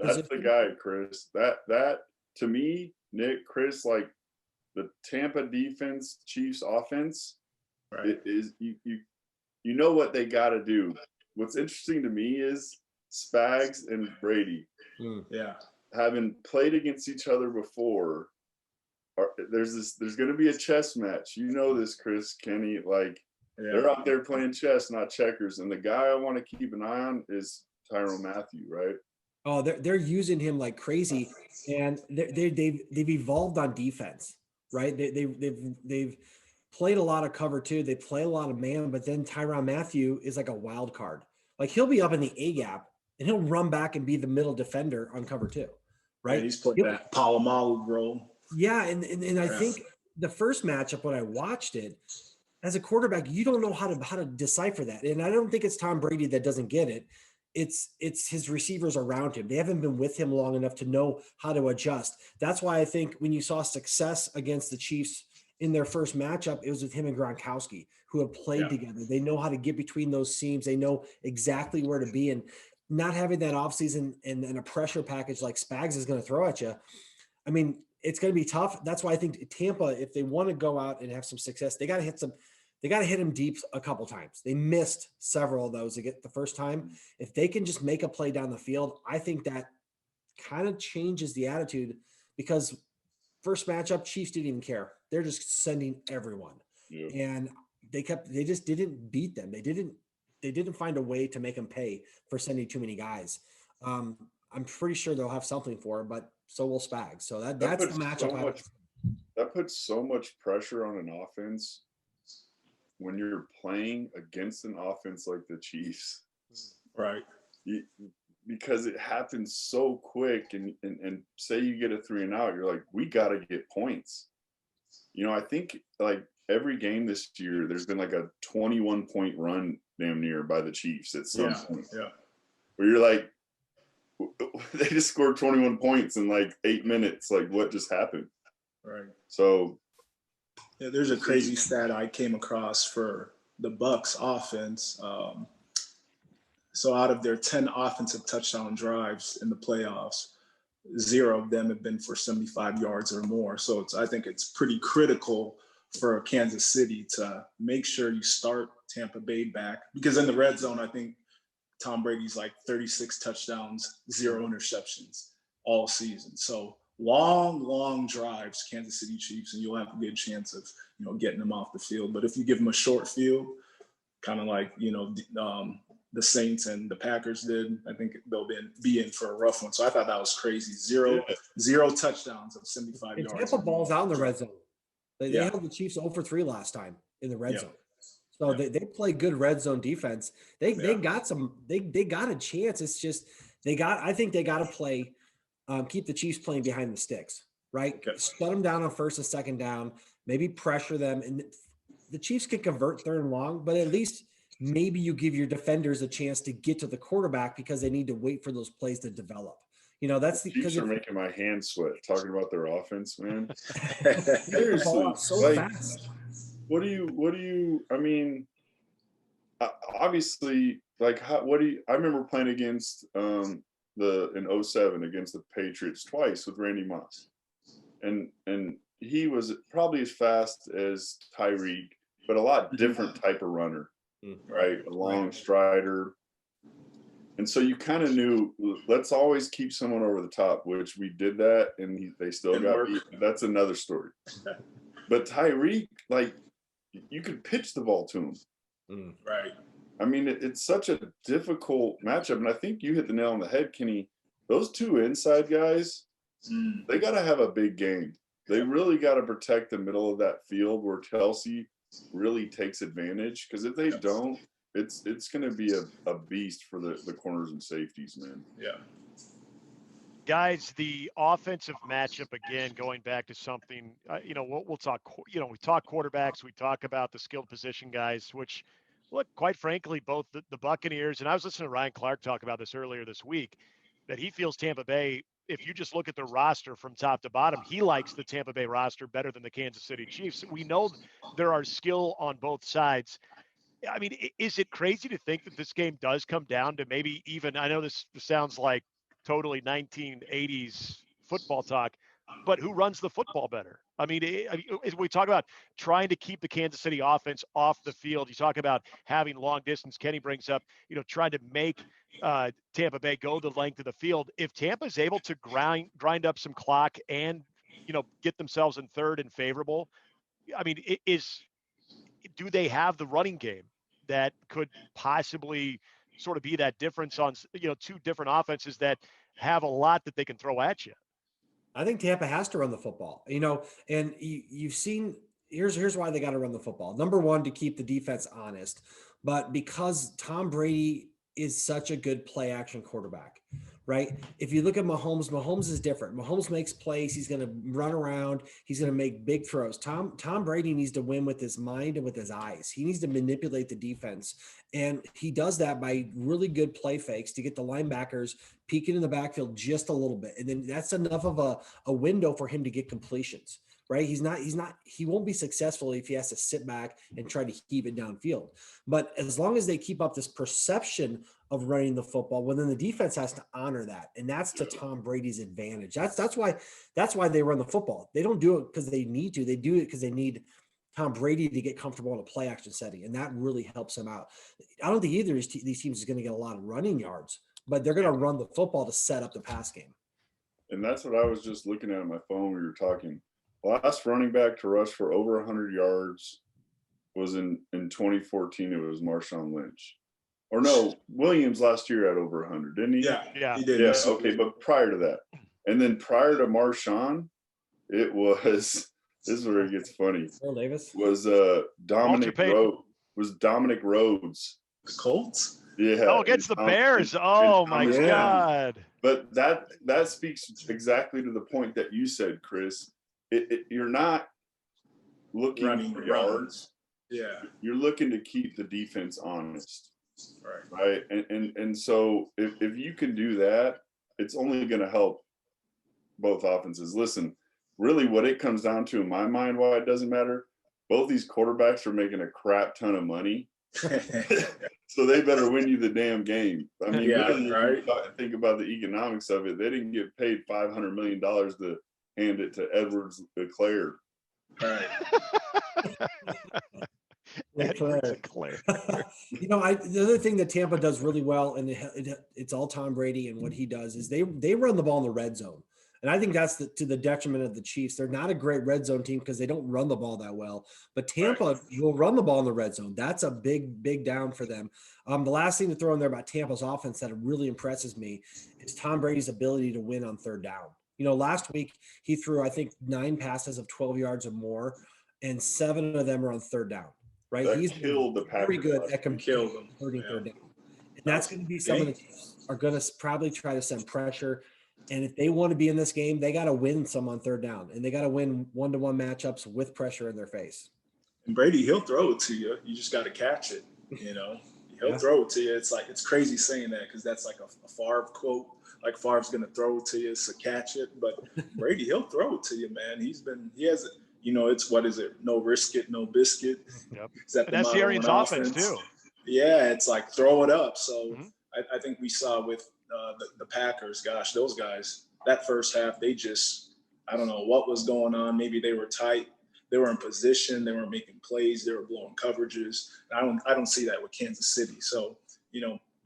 That's the guy, Chris. That to me, Nick, Chris, like the Tampa defense, Chiefs offense,
Right.
it is you know what they got to do. What's interesting to me is Spags and Brady,
Yeah,
having played against each other before. There's going to be a chess match. You know this, Chris, Kenny. Like they're out there playing chess, not checkers. And the guy I want to keep an eye on is Tyrann Mathieu, right?
Oh, they're using him like crazy, and they've evolved on defense, right? They've played a lot of cover too. They play a lot of man, but then Tyrann Mathieu is like a wild card. Like he'll be up in the A gap and he'll run back and be the middle defender on cover two, right?
Yeah, he's playing that Palomalu role.
Yeah, and I think the first matchup when I watched it, as a quarterback, you don't know how to decipher that. And I don't think it's Tom Brady that doesn't get it. It's his receivers around him. They haven't been with him long enough to know how to adjust. That's why I think when you saw success against the Chiefs in their first matchup, it was with him and Gronkowski, who have played together. They know how to get between those seams. They know exactly where to be. And not having that offseason and a pressure package like Spags is going to throw at you, I mean, it's going to be tough. That's why I think Tampa, if they want to go out and have some success, they got to hit him deep a couple times. They missed several of those to get the first time. If they can just make a play down the field, I think that kind of changes the attitude, because first matchup, Chiefs didn't even care. They're just sending everyone. Yeah. And they just didn't beat them. They didn't find a way to make them pay for sending too many guys. I'm pretty sure they'll have something for it, but so will Spags. So that's the matchup.
That puts so much pressure on an offense when you're playing against an offense like the Chiefs.
Right.
Because it happens so quick, and say you get a 3-and-out, you're like, we got to get points. You know, I think like every game this year, there's been like a 21-point run damn near by the Chiefs at some point. Yeah. Where you're like, they just scored 21 points in like 8 minutes. Like, what just happened?
Right.
So,
yeah, there's a crazy stat I came across for the Bucs offense. So out of their 10 offensive touchdown drives in the playoffs, 0 of them have been for 75 yards or more. So I think it's pretty critical for Kansas City to make sure you start Tampa Bay back, because in the red zone, I think Tom Brady's like 36 touchdowns, 0 interceptions all season. So long drives, Kansas City Chiefs, and you'll have a good chance of, getting them off the field. But if you give them a short field, kind of like, the Saints and the Packers did, I think they'll be in for a rough one. So I thought that was crazy. Zero touchdowns of 75
and
yards.
Tampa balls out in the red zone. They held the Chiefs 0 for 3 last time in the red zone. So they play good red zone defense. They got a chance. It's just I think they got to play, keep the Chiefs playing behind the sticks, right? Okay. Shut them down on first and second down, maybe pressure them. And the Chiefs can convert 3rd and long, but at least maybe you give your defenders a chance to get to the quarterback, because they need to wait for those plays to develop. That's
the Chiefs are making my hands sweat talking about their offense, man.
Seriously, so fast.
What do you? I mean, obviously, like, I remember playing against in 07 against the Patriots twice with Randy Moss, and he was probably as fast as Tyreek, but a lot different type of runner, right? A long strider. And so you kind of knew, let's always keep someone over the top, which we did that, and they still got beat. That's another story. But Tyreek, like, you could pitch the ball to him.
Right.
I mean, it's such a difficult matchup. And I think you hit the nail on the head, Kenny. Those two inside guys, they got to have a big game. They really got to protect the middle of that field where Kelsey really takes advantage. Because if they don't, it's going to be a beast for the corners and safeties, man.
Yeah.
Guys, the offensive matchup, again, going back to something, we'll talk, we talk quarterbacks, we talk about the skilled position guys, which, look, quite frankly, both the Buccaneers, and I was listening to Ryan Clark talk about this earlier this week, that he feels Tampa Bay, if you just look at the roster from top to bottom, he likes the Tampa Bay roster better than the Kansas City Chiefs. We know there are skill on both sides. I mean, is it crazy to think that this game does come down to maybe even, I know this sounds like totally 1980s football talk, but who runs the football better? I mean, as we talk about trying to keep the Kansas City offense off the field, you talk about having long distance. Kenny brings up, trying to make Tampa Bay go the length of the field. If Tampa's able to grind up some clock and, get themselves in third and favorable, I mean, do they have the running game that could possibly sort of be that difference on, two different offenses that have a lot that they can throw at you?
I think Tampa has to run the football, and you've seen, here's why they got to run the football. Number one, to keep the defense honest, but because Tom Brady is such a good play action quarterback, right? If you look at Mahomes is different. Mahomes makes plays. He's going to run around. He's going to make big throws. Tom Brady needs to win with his mind and with his eyes. He needs to manipulate the defense. And he does that by really good play fakes to get the linebackers peeking in the backfield just a little bit. And then that's enough of a window for him to get completions, right? He won't be successful if he has to sit back and try to heave it downfield. But as long as they keep up this perception of running the football, well, then the defense has to honor that. And that's to Tom Brady's advantage. That's why they run the football. They don't do it because they need to. They do it because they need Tom Brady to get comfortable in a play action setting. And that really helps him out. I don't think either of these teams is going to get a lot of running yards, but they're going to run the football to set up the pass game.
And that's what I was just looking at on my phone when we were talking. Last running back to rush for over 100 yards was in 2014. It was Marshawn Lynch. Or no, Williams last year had over 100, didn't he?
Yeah, he did.
Yeah, okay, but prior to that. And then prior to Marshawn, it was, this is where it gets funny.
Earl Davis?
Was Dominic Rhodes.
The Colts?
Yeah.
Oh, against the Bears. Oh, my God.
But that speaks exactly to the point that you said, Chris. You're not looking for yards.
Yeah.
You're looking to keep the defense honest. Right. And so if you can do that, it's only going to help both offenses. Listen, really what it comes down to in my mind, why it doesn't matter, both these quarterbacks are making a crap ton of money. So they better win you the damn game. I mean, right. Think about the economics of it. They didn't get paid $500 million to hand it to Edwards Leclerc.
Right.
The other thing that Tampa does really well, and it's all Tom Brady and what he does, is they run the ball in the red zone. And I think that's to the detriment of the Chiefs. They're not a great red zone team because they don't run the ball that well. But Tampa will run the ball in the red zone. That's a big down for them. The last thing to throw in there about Tampa's offense that really impresses me is Tom Brady's ability to win on third down. Last week he threw, I think, 9 passes of 12 yards or more, and 7 of them are on third down. Right? He's
killed the Packers.
Very good at converting third down. And that's going to be some of the teams are going to probably try to send pressure. And if they want to be in this game, they got to win some on third down, and they got to win 1-to-1 matchups with pressure in their face.
And Brady, he'll throw it to you. You just got to catch it. He'll throw it to you. It's crazy saying that because that's like a Favre quote. Like Favre's going to throw it to you, so catch it. But Brady, he'll throw it to you, man. He has it. It's what is it? No risk it, no biscuit.
Yep.
And
that's the Arians' offense too.
Yeah, it's like throw it up. So I think we saw with the Packers, gosh, those guys, that first half, they just, I don't know what was going on. Maybe they were tight. They were in position. They were making plays. They were blowing coverages. I don't see that with Kansas City. So,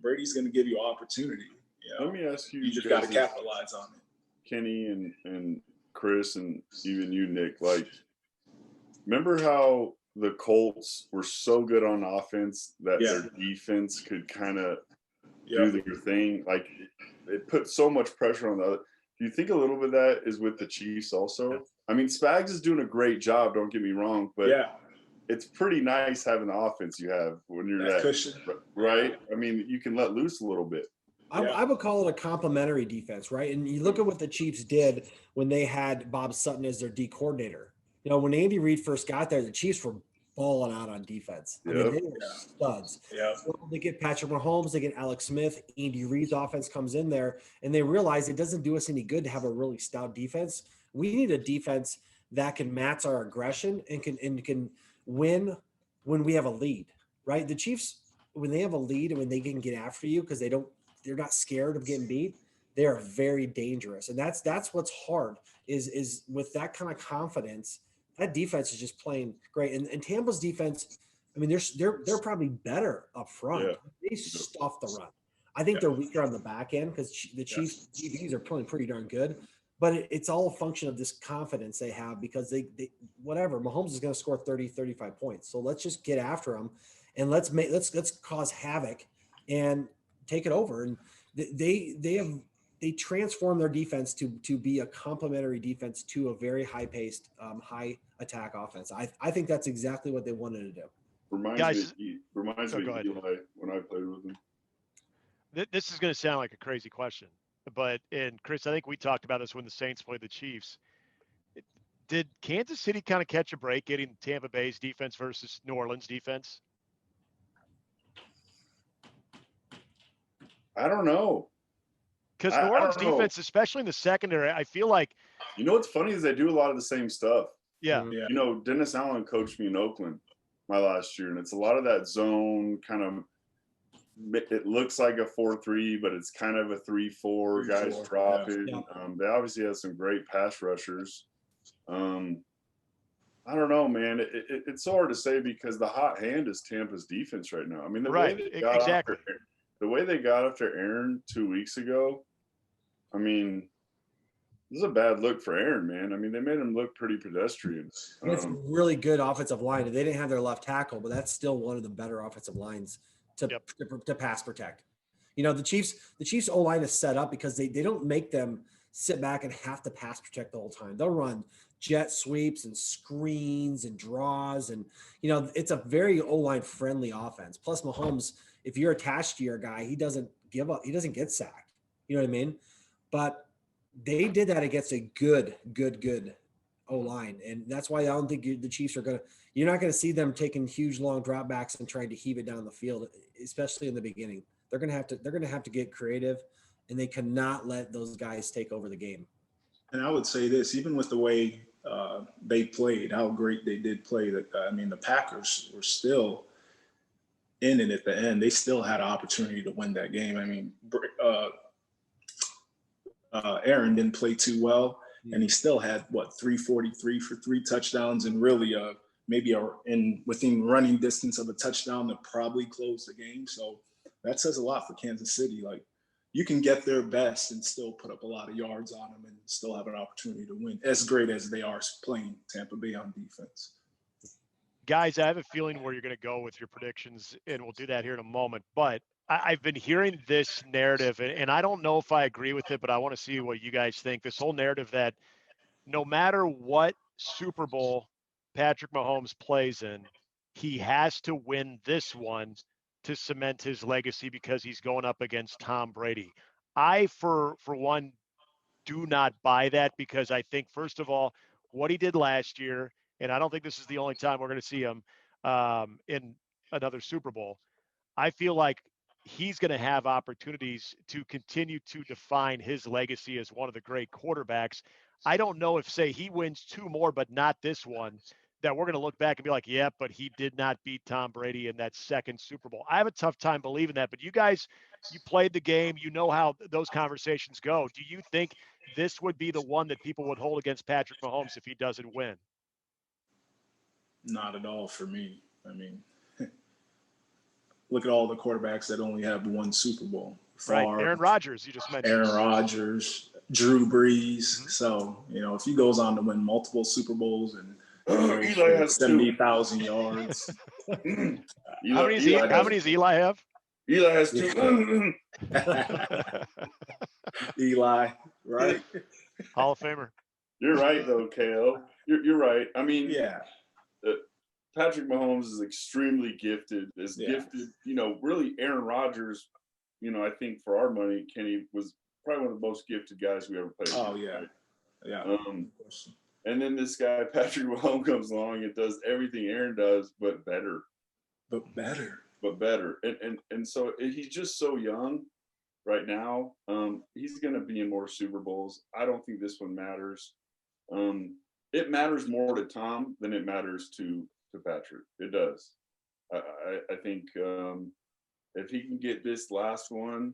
Brady's going to give you opportunity.
Let me ask you.
You just got to capitalize on it.
Kenny and Chris and even you, Nick, remember how the Colts were so good on offense that their defense could kind of do their thing? Like, it put so much pressure on the other. Do you think a little bit of that is with the Chiefs also? Yeah. I mean, Spags is doing a great job, don't get me wrong, but it's pretty nice having the offense you have when you're that
cushion.
Right? I mean, you can let loose a little bit.
I would call it a complementary defense, right? And you look at what the Chiefs did when they had Bob Sutton as their D coordinator. When Andy Reid first got there, the Chiefs were balling out on defense. I
Yep.
mean, they are studs.
Yeah.
So they get Patrick Mahomes, they get Alex Smith, Andy Reid's offense comes in there, and they realize it doesn't do us any good to have a really stout defense. We need a defense that can match our aggression and can win when we have a lead, right? The Chiefs, when they have a lead and when they can get after you because they're not scared of getting beat, they are very dangerous. And that's what's hard is with that kind of confidence, that defense is just playing great. And Tampa's defense, I mean, they're probably better up front.
Yeah.
They stuff the run. I think they're weaker on the back end because the Chiefs DBs are playing pretty darn good. But it's all a function of this confidence they have because they whatever, Mahomes is going to score 30, 35 points. So let's just get after him and let's cause havoc and take it over. And they transform their defense to be a complementary defense to a very high-paced, high attack offense. I think that's exactly what they wanted to do.
Reminds me of Eli when I played with him.
This is going to sound like a crazy question, but Chris, I think we talked about this when the Saints played the Chiefs. Did Kansas City kind of catch a break getting Tampa Bay's defense versus New Orleans defense?
I don't know.
Because New Orleans defense, especially in the secondary, I feel like.
You know what's funny is they do a lot of the same stuff.
Yeah.
Yeah.
You know, Dennis Allen coached me in Oakland my last year, and it's a lot of that zone kind of. It looks like a 4-3, but it's kind of a 3-4. Guys dropping.
Yeah.
They obviously have some great pass rushers. I don't know, man. It's so hard to say because the hot hand is Tampa's defense right now. I mean, the way they got after Aaron 2 weeks ago, I mean, this is a bad look for Aaron, man. I mean, they made him look pretty pedestrian.
It's a really good offensive line. They didn't have their left tackle, but that's still one of the better offensive lines to pass protect. You know, the Chiefs O-line is set up because they don't make them sit back and have to pass protect the whole time. They'll run jet sweeps and screens and draws. And, you know, it's a very O-line friendly offense. Plus Mahomes, if you're attached to your guy, he doesn't give up. He doesn't get sacked. You know what I mean? But they did that against a good O-line. And that's why I don't think the Chiefs are you're not going to see them taking huge long dropbacks and trying to heave it down the field, especially in the beginning. They're going to have to get creative, and they cannot let those guys take over the game.
And I would say this, even with the way they played, how great they did play, the Packers were still in it at the end. They still had an opportunity to win that game. I mean, Aaron didn't play too well, and he still had 343 for 3 touchdowns, and really maybe within running distance of a touchdown that probably closed the game. So that says a lot for Kansas City. Like, you can get their best and still put up a lot of yards on them and still have an opportunity to win, as great as they are playing Tampa Bay on defense.
Guys, I have a feeling where you're going to go with your predictions, and we'll do that here in a moment. But I've been hearing this narrative, and I don't know if I agree with it, but I want to see what you guys think. This whole narrative that no matter what Super Bowl Patrick Mahomes plays in, he has to win this one to cement his legacy because he's going up against Tom Brady. I, for one, do not buy that because I think, first of all, what he did last year, and I don't think this is the only time we're going to see him in another Super Bowl. I feel like he's going to have opportunities to continue to define his legacy as one of the great quarterbacks. I don't know if, say, he wins 2 more, but not this one, that we're going to look back and be like, yeah, but he did not beat Tom Brady in that second Super Bowl. I have a tough time believing that, but you guys, you played the game. You know how those conversations go. Do you think this would be the one that people would hold against Patrick Mahomes if he doesn't win?
Not at all for me. I mean, look at all the quarterbacks that only have 1 Super Bowl.
Right. Aaron Rodgers, you just mentioned.
Aaron Rodgers, Drew Brees. Mm-hmm. So, you know, if he goes on to win multiple Super Bowls and
Eli has
70,000 yards.
How many does Eli have?
Eli has 2.
Eli, right?
Hall of Famer.
You're right, though, KO. You're right. I mean,
yeah.
Patrick Mahomes is extremely gifted. Gifted, you know, really Aaron Rodgers, you know, I think for our money, Kenny was probably one of the most gifted guys we ever played.
Oh, yeah.
Right?
Yeah.
And then this guy, Patrick Mahomes, comes along and does everything Aaron does, but better. And so he's just so young right now. He's going to be in more Super Bowls. I don't think this one matters. It matters more to Tom than it matters to Patrick. It does. I think if he can get this last one,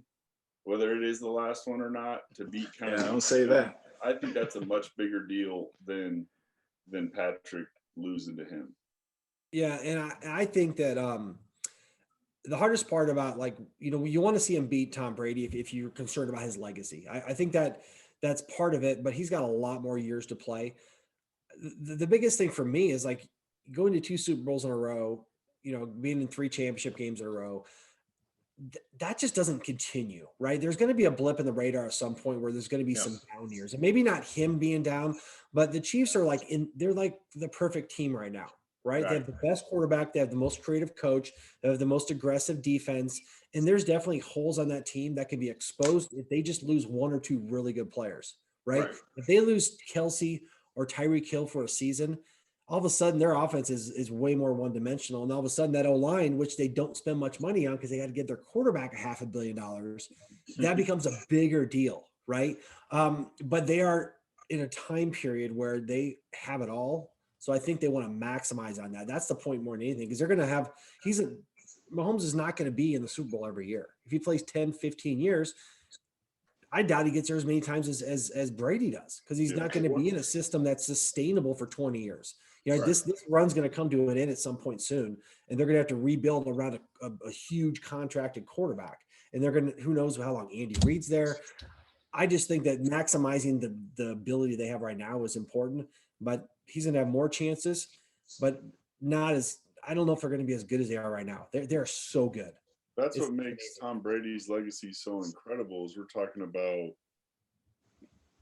whether it is the last one or not, to beat kind of,
don't say that.
I think that's a much bigger deal than Patrick losing to him.
Yeah, and I think that the hardest part about, like, you want to see him beat Tom Brady if you're concerned about his legacy. I think that's part of it, but he's got a lot more years to play. The biggest thing for me is, like, going to 2 Super Bowls in a row, being in 3 championship games in a row. That just doesn't continue, right? There's going to be a blip in the radar at some point where there's going to be some down years, and maybe not him being down, but the Chiefs are they're like the perfect team right now, right? They have the best quarterback. They have the most creative coach. They have the most aggressive defense. And there's definitely holes on that team that can be exposed if they just lose 1 or 2 really good players, right? If they lose Kelsey or Tyreek Hill for a season, all of a sudden their offense is way more one-dimensional. And all of a sudden that O-line, which they don't spend much money on because they got to get their quarterback $500 million, that becomes a bigger deal, right? But they are in a time period where they have it all. So I think they want to maximize on that. That's the point more than anything, because they're going to have Mahomes is not going to be in the Super Bowl every year. If he plays 10, 15 years, I doubt he gets there as many times as Brady does, because he's not going to be in a system that's sustainable for 20 years. This run's going to come to an end at some point soon, and they're going to have to rebuild around a huge contracted quarterback. And they're going to, who knows how long Andy Reid's there. I just think that maximizing the ability they have right now is important, but he's going to have more chances, but not as, I don't know if they're going to be as good as they are right now. They're so good.
That's what makes Tom Brady's legacy so incredible, is we're talking about,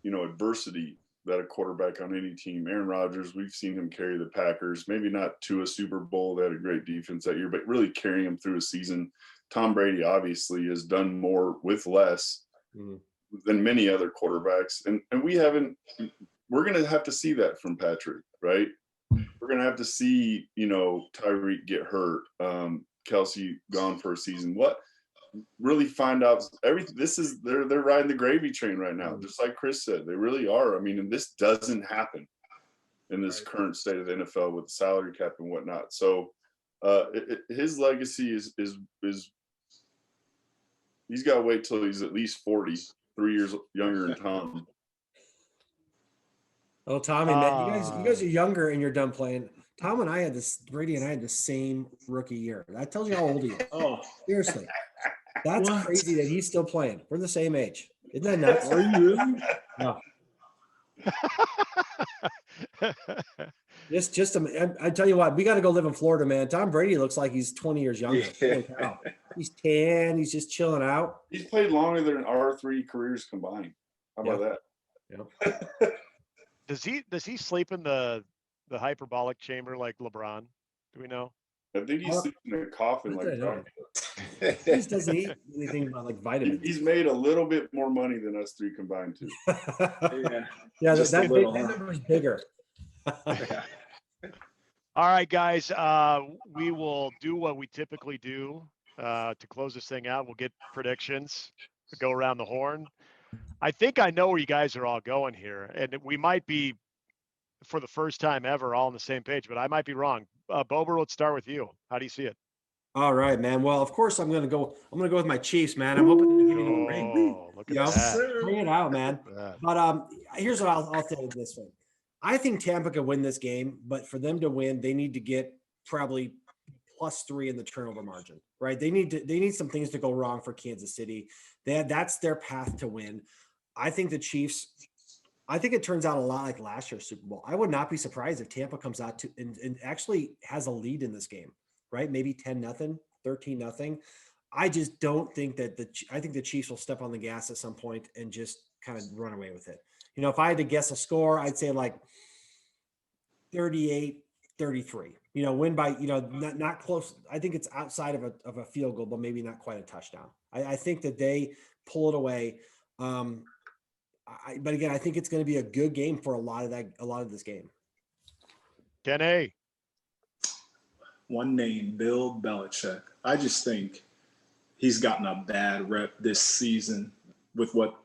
adversity that a quarterback on any team. Aaron Rodgers, we've seen him carry the Packers, maybe not to a Super Bowl. They had a great defense that year, but really carrying them through a season. Tom Brady obviously has done more with less than many other quarterbacks. And we're going to have to see that from Patrick, right? We're going to have to see, Tyreek get hurt, Kelsey gone for a season. What really find out everything. They're riding the gravy train right now, just like Chris said. They really are. I mean, and this doesn't happen in this current state of the NFL with the salary cap and whatnot. So his legacy is he's got to wait till he's at least 40, 3 years younger than Tom.
Oh, Tommy, man, you guys are younger and you're done playing. Tom and I had Brady and I had the same rookie year. That tells you how old he is. Oh, seriously. That's crazy that he's still playing. We're the same age. Isn't that nuts? Are you really? No. I tell you what, we got to go live in Florida, man. Tom Brady looks like he's 20 years younger. Yeah. He's tan. He's just chilling out.
He's played longer than our 3 careers combined. How about that?
Yep. Does he sleep in the hyperbolic chamber like LeBron? Do we know?
I think he's sleeping in a coffin like that.
He just doesn't eat anything about like vitamins.
He's made a little bit more money than us 3 combined too.
Yeah, that number is bigger.
All right, guys. We will do what we typically do to close this thing out. We'll get predictions to go around the horn. I think I know where you guys are all going here, and we might be, for the first time ever, all on the same page, but I might be wrong. Bober, let's start with you. How do you see it?
All right, man. Well, of course I'm gonna go with my Chiefs, man. I'm hoping to get a ring.
Look at that.
Bring it out, man. But here's what I'll tell you this way. I think Tampa could win this game, but for them to win, they need to get probably +3 in the turnover margin, right? They need some things to go wrong for Kansas City. That's their path to win. I think the Chiefs, I think it turns out a lot like last year's Super Bowl. I would not be surprised if Tampa comes out and actually has a lead in this game, right? Maybe 10-0, 13-0. I just don't think that I think the Chiefs will step on the gas at some point and just kind of run away with it. If I had to guess a score, I'd say like 38-33. Win by, not close. I think it's outside of a field goal, but maybe not quite a touchdown. I think that they pull it away. But again, I think it's going to be a good game for a lot of this game.
Kenny.
One name, Bill Belichick. I just think he's gotten a bad rep this season with what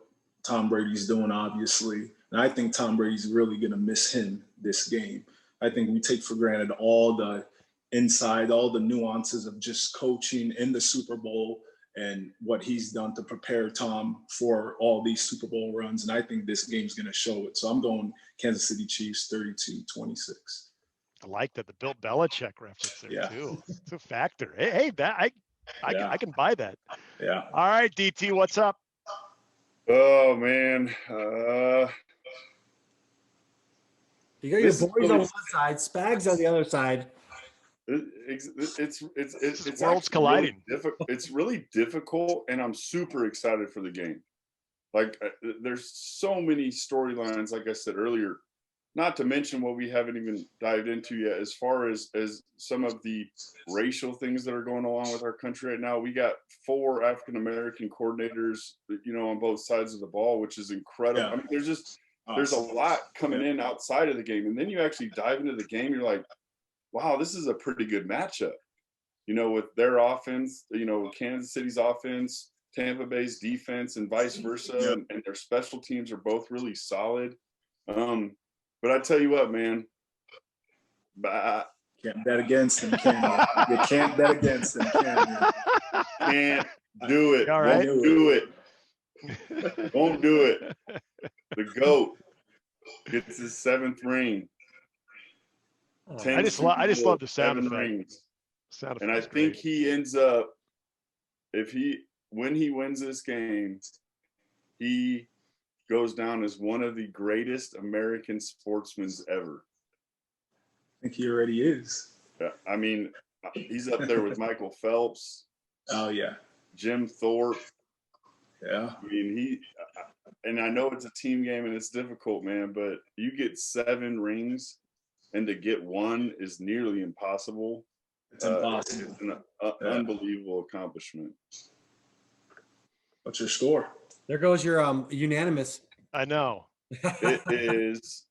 Tom Brady's doing, obviously. And I think Tom Brady's really going to miss him this game. I think we take for granted all the inside, all the nuances of just coaching in the Super Bowl and what he's done to prepare Tom for all these Super Bowl runs. And I think this game's going to show it. So I'm going Kansas City Chiefs 32-26.
I like that, the Bill Belichick reference there too. It's a factor. Hey, that I can buy that.
Yeah.
All right, DT, what's up?
Oh man.
You got your boys on one side, Spags on the other side.
It's
worlds colliding.
It's really difficult, and I'm super excited for the game. Like, there's so many storylines, like I said earlier, not to mention what we haven't even dived into yet, as far as some of the racial things that are going along with our country right now. We got 4 African-American coordinators, on both sides of the ball, which is incredible. Yeah. I mean, there's a lot coming in outside of the game. And then you actually dive into the game, you're like, wow, this is a pretty good matchup, with their offense, Kansas City's offense, Tampa Bay's defense, and vice versa. And their special teams are both really solid. But I tell you what, man,
can't bet against them, can you? You can't bet against them, can you?
Can't do it.
All right.
Won't do it. Won't do it. The GOAT gets his 7th ring.
I just love the sound effect.
Rings. And I think he ends up, when he wins this game, he goes down as one of the greatest American sportsmen ever.
I think he already is.
Yeah, I mean, he's up there with Michael Phelps.
Oh yeah,
Jim Thorpe.
Yeah.
I mean, and I know it's a team game and it's difficult, man, but you get 7 rings, and to get 1 is nearly impossible.
It's impossible.
It's an unbelievable accomplishment.
What's your score?
There goes your unanimous.
I know.
It is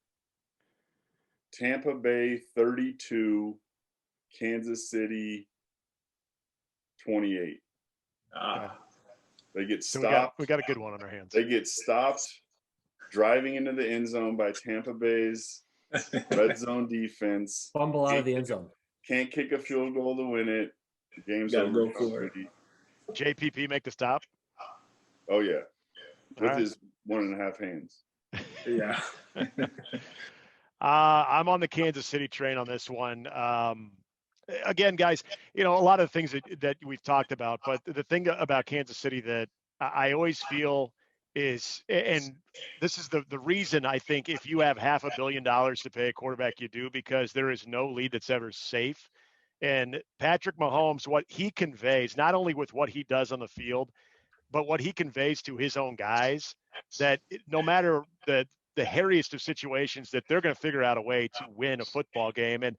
Tampa Bay 32, Kansas City 28. They get stopped.
We got a good one on our hands.
They get stopped driving into the end zone by Tampa Bay's red zone defense.
Fumble out of the end zone.
Can't kick a field goal to win it. The game's over.
Go for it.
JPP make the stop?
Oh, yeah. With his 1.5 hands.
Yeah.
I'm on the Kansas City train on this one. Again, guys, a lot of things that we've talked about, but the thing about Kansas City that I always feel is, and this is the reason I think if you have $500 million to pay a quarterback, you do, because there is no lead that's ever safe. And Patrick Mahomes, what he conveys, not only with what he does on the field, but what he conveys to his own guys, that no matter the hairiest of situations, that they're going to figure out a way to win a football game. And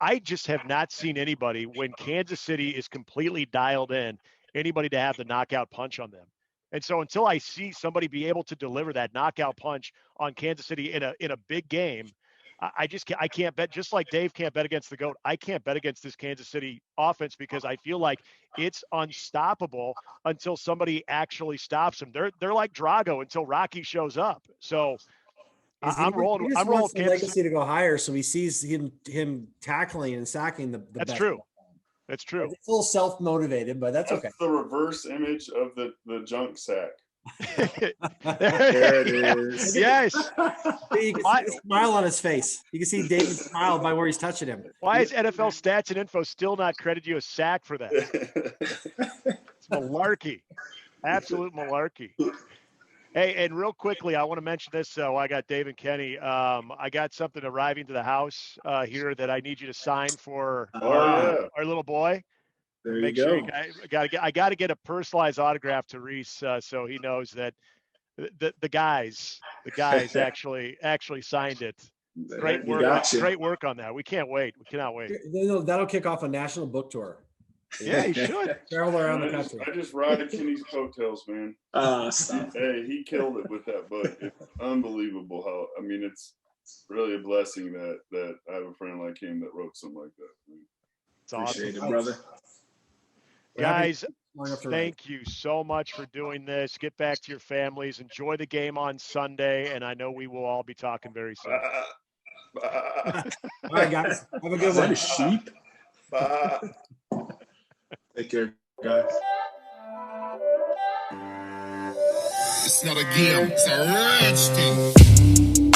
I just have not seen anybody, when Kansas City is completely dialed in, anybody to have the knockout punch on them. And so until I see somebody be able to deliver that knockout punch on Kansas City in a big game, I can't bet. Just like Dave can't bet against the GOAT, I can't bet against this Kansas City offense, because I feel like it's unstoppable until somebody actually stops them. They're like Drago until Rocky shows up. So I'm rolling. I'm rolling Kansas
City to go higher, so he sees him tackling and sacking the
That's
best.
true. It's true.
It's a little self-motivated, but that's okay.
The reverse image of the junk sack.
There it is.
Yes.
You can see the smile on his face. You can see David smile by where he's touching him.
Why is NFL Stats and Info still not credit you a sack for that? It's malarkey. Absolute malarkey. Hey, and real quickly, I want to mention this. So I got Dave and Kenny. I got something arriving to the house here that I need you to sign for our little boy.
There
Make
you
sure
go.
I got to get a personalized autograph to Reese, so he knows that the guys actually signed it. Great work. Great work on that. We can't wait. We cannot wait.
No, that'll kick off a national book tour.
Yeah, he should.
Travel around the country.
I just ride Kenny's coattails, man.
Stop.
Hey, he killed it with that book. It's unbelievable how. I mean, it's really a blessing that I have a friend like him that wrote something like that.
It's awesome.
Appreciate it, brother.
Guys, thank you so much for doing this. Get back to your families. Enjoy the game on Sunday, and I know we will all be talking very soon.
All right, guys. Have a good
Is
one.
that a sheep? Take care, guys.
It's not a game, it's a rich thing.